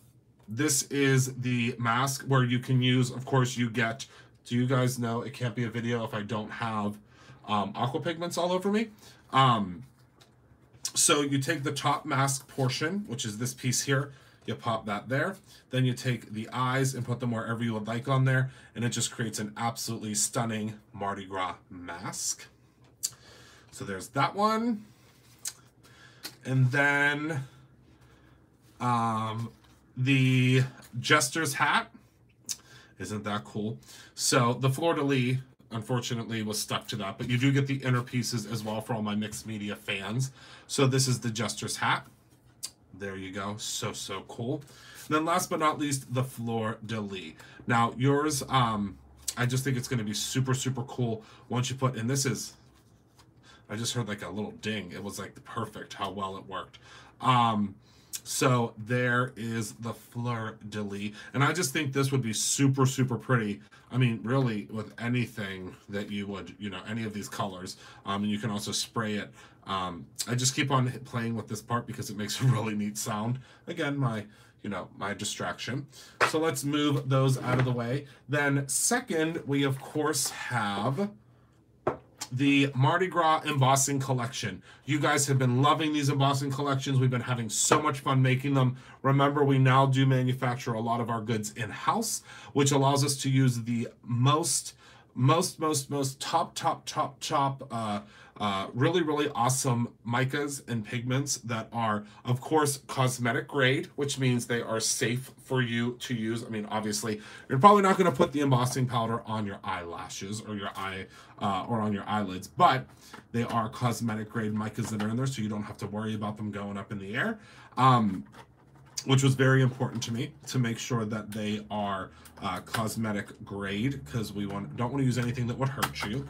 this is the mask where you can use, of course, you get, do you guys know it can't be a video if I don't have aqua pigments all over me? So you take the top mask portion, which is this piece here, you pop that there. Then you take the eyes and put them wherever you would like on there, and it just creates an absolutely stunning Mardi Gras mask. So there's that one. And then the Jester's hat. Isn't that cool? So the fleur-de-lis, unfortunately, was stuck to that, but you do get the inner pieces as well for all my mixed media fans. So this is the Jester's hat. There you go. So, so cool. And then last but not least, the fleur-de-lis. Now, yours, I just think it's going to be super, super cool once you put, and this is, I just heard like a little ding. It was like perfect how well it worked. So there is the fleur-de-lis. And I just think this would be super, super pretty. I mean, really, with anything that you would, you know, any of these colors. And you can also spray it. I just keep on playing with this part because it makes a really neat sound. Again, my distraction. So let's move those out of the way. Then second, we of course have the Mardi Gras embossing collection. You guys have been loving these embossing collections. We've been having so much fun making them. Remember, we now do manufacture a lot of our goods in-house, which allows us to use the most most top really, really awesome micas and pigments that are, of course, cosmetic grade, which means they are safe for you to use. I mean, obviously, you're probably not going to put the embossing powder on your eyelashes or your eye or on your eyelids, but they are cosmetic grade micas that are in there, so you don't have to worry about them going up in the air. Which was very important to me to make sure that they are cosmetic grade, because we don't want to use anything that would hurt you.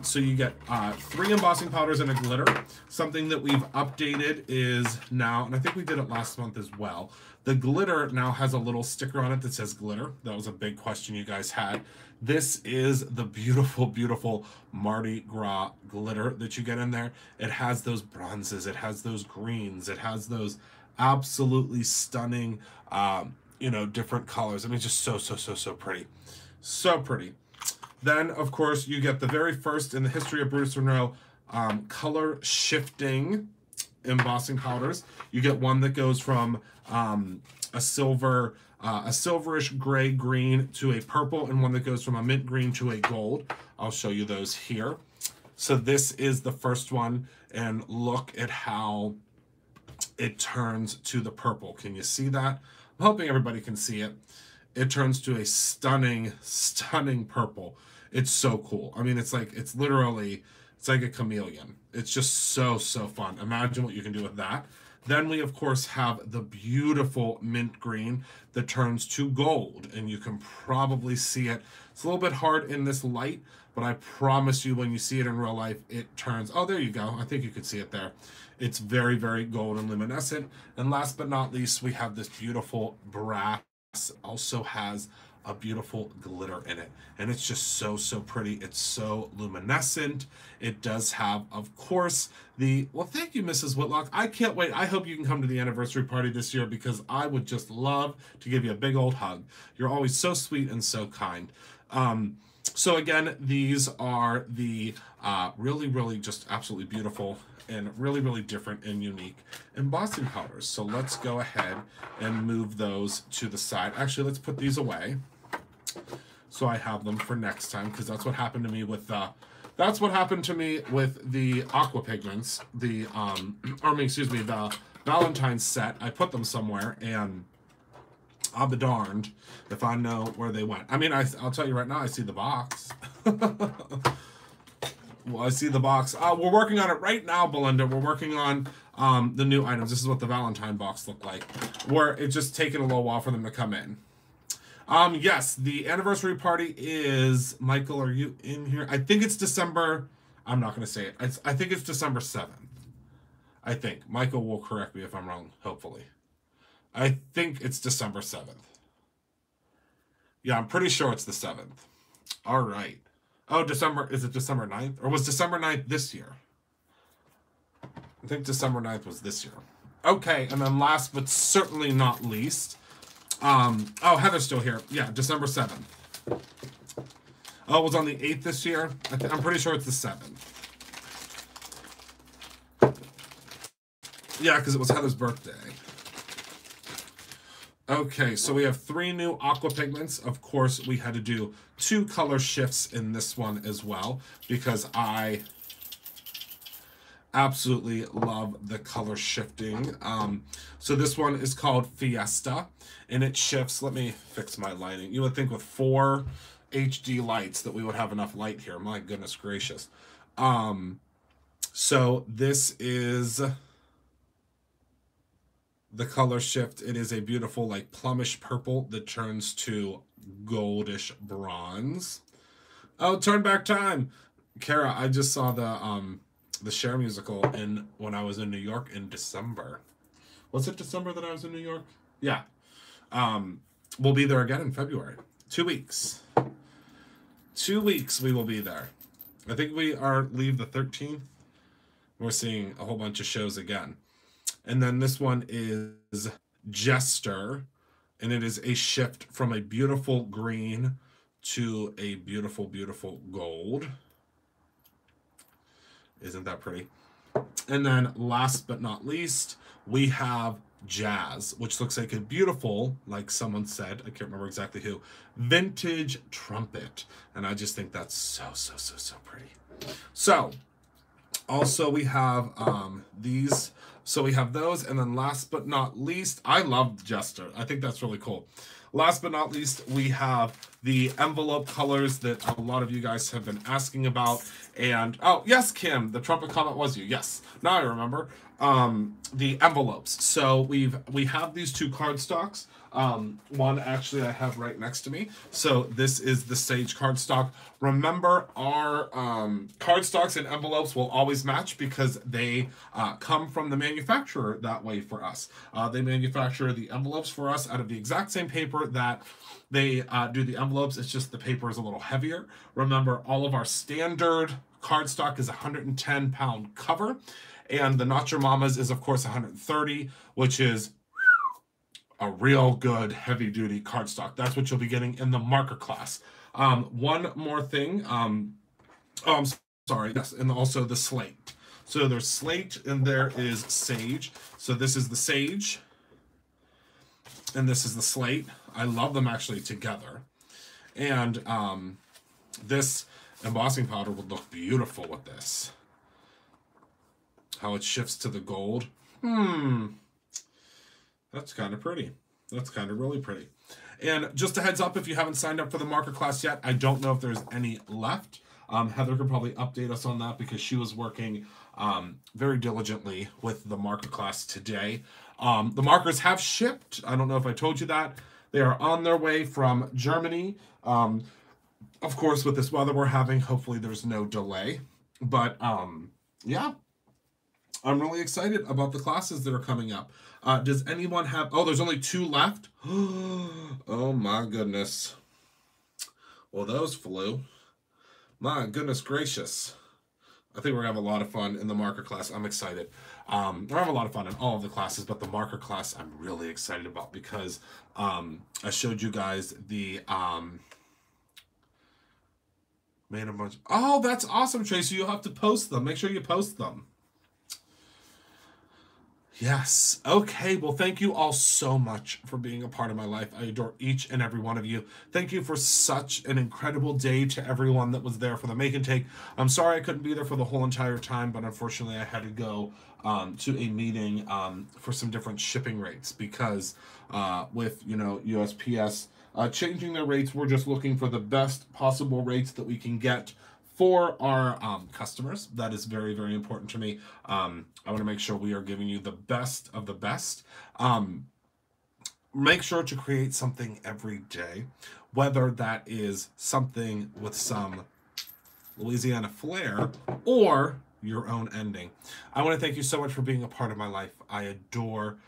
So you get 3 embossing powders and a glitter. Something that we've updated is now, and I think we did it last month as well, the glitter now has a little sticker on it that says glitter. That was a big question you guys had. This is the beautiful, beautiful Mardi Gras glitter that you get in there. It has those bronzes, it has those greens, it has those absolutely stunning, you know, different colors. I mean, just so pretty. So pretty. Then, of course, you get the very first in the history of Brutus Monroe color shifting embossing powders. You get one that goes from a silverish gray green to a purple, and one that goes from a mint green to a gold. I'll show you those here. So this is the first one, and look at how it turns to the purple. Can you see that? I'm hoping everybody can see it. It turns to a stunning, stunning purple. It's so cool. I mean, it's like a chameleon. It's just so fun. Imagine what you can do with that. Then we, of course, have the beautiful mint green that turns to gold, and you can probably see it. It's a little bit hard in this light, but I promise you when you see it in real life, it turns, oh, there you go. I think you can see it there. It's very, very gold and luminescent. And last but not least, we have this beautiful brass. Also has a beautiful glitter in it, and it's just so pretty. It's so luminescent. It does have, of course, well, thank you, Mrs. Whitlock. I can't wait. I hope you can come to the anniversary party this year, because I would just love to give you a big old hug. You're always so sweet and so kind. So again, these are the really just absolutely beautiful and really different and unique embossing powders. So let's go ahead and move those to the side. Actually, let's put these away so I have them for next time, because that's what happened to me with the aqua pigments, the Valentine's set. I put them somewhere, and I'll be darned if I know where they went. I mean, I'll tell you right now, I see the box. Well, I see the box. We're working on it right now, Belinda. We're working on the new items. This is what the Valentine box looked like, where it's just taken a little while for them to come in. Yes, the anniversary party is, Michael, are you in here? I think it's December, I'm not going to say it. I think it's December 7th. I think. Michael will correct me if I'm wrong, hopefully. I think it's December 7th. Yeah, I'm pretty sure it's the 7th. All right. Oh, is it December 9th? Or was December 9th this year? I think December 9th was this year. Okay, and then last but certainly not least, oh, Heather's still here. Yeah, December 7th. Oh, it was on the 8th this year? I'm pretty sure it's the 7th. Yeah, because it was Heather's birthday. Okay, so we have 3 new aqua pigments. Of course, we had to do 2 color shifts in this one as well, because I absolutely love the color shifting. So this one is called Fiesta, and it shifts. Let me fix my lighting. You would think with 4 HD lights that we would have enough light here. My goodness gracious. So this is the color shift. It is a beautiful, like, plumish purple that turns to goldish bronze. Oh, turn back time. Kara, I just saw the Cher musical when I was in New York in December. Was it December that I was in New York? Yeah. We'll be there again in February. 2 weeks. 2 weeks we will be there. I think we leave the 13th. We're seeing a whole bunch of shows again. And then this one is Jester, and it is a shift from a beautiful green to a beautiful, beautiful gold. Isn't that pretty? And then last but not least, we have Jazz, which looks like a beautiful, like someone said, I can't remember exactly who, vintage trumpet. And I just think that's so pretty. So also we have these. So we have those, and then last but not least, I love Jester. I think that's really cool. Last but not least, we have the envelope colors that a lot of you guys have been asking about. And, oh, yes, Kim, the trumpet comment was you. Yes, now I remember. The envelopes. So we have these two cardstocks. One actually I have right next to me. So this is the Sage cardstock. Remember, our cardstocks and envelopes will always match because they come from the manufacturer that way for us. They manufacture the envelopes for us out of the exact same paper that they do the envelopes. It's just the paper is a little heavier. Remember, all of our standard cardstock is a 110-pound cover. And the Not Your Mama's is, of course, 130, which is a real good heavy-duty cardstock. That's what you'll be getting in the marker class. One more thing. I'm sorry. Yes, and also the slate. So there's slate, and there is sage. So this is the sage, and this is the slate. I love them actually together. And this embossing powder would look beautiful with this. How it shifts to the gold. That's kind of pretty. That's kind of really pretty. And just a heads up, if you haven't signed up for the marker class yet, I don't know if there's any left. Heather could probably update us on that because she was working very diligently with the marker class today. The markers have shipped. I don't know if I told you that. They are on their way from Germany. Of course, with this weather we're having, hopefully there's no delay. But yeah. I'm really excited about the classes that are coming up. Does anyone have... Oh, there's only 2 left? Oh, my goodness. Well, those flew. My goodness gracious. I think we're going to have a lot of fun in the marker class. I'm excited. We're going to have a lot of fun in all of the classes, but the marker class I'm really excited about because I showed you guys the... made a bunch... Oh, that's awesome, Tracy. You'll have to post them. Make sure you post them. Yes. Okay. Well, thank you all so much for being a part of my life. I adore each and every one of you. Thank you for such an incredible day to everyone that was there for the Make and Take. I'm sorry I couldn't be there for the whole entire time, but unfortunately I had to go to a meeting for some different shipping rates because with, you know, USPS changing their rates, we're just looking for the best possible rates that we can get for our customers. That is very, very important to me. I want to make sure we are giving you the best of the best. Make sure to create something every day, whether that is something with some Louisiana flair or your own ending. I want to thank you so much for being a part of my life. I adore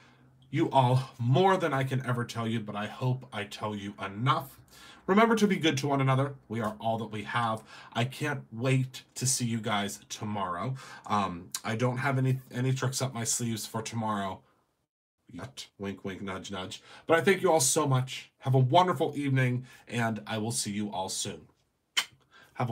you all more than I can ever tell you, but I hope I tell you enough. Remember to be good to one another. We are all that we have. I can't wait to see you guys tomorrow. I don't have any tricks up my sleeves for tomorrow yet. Wink, wink, nudge, nudge. But I thank you all so much. Have a wonderful evening, and I will see you all soon.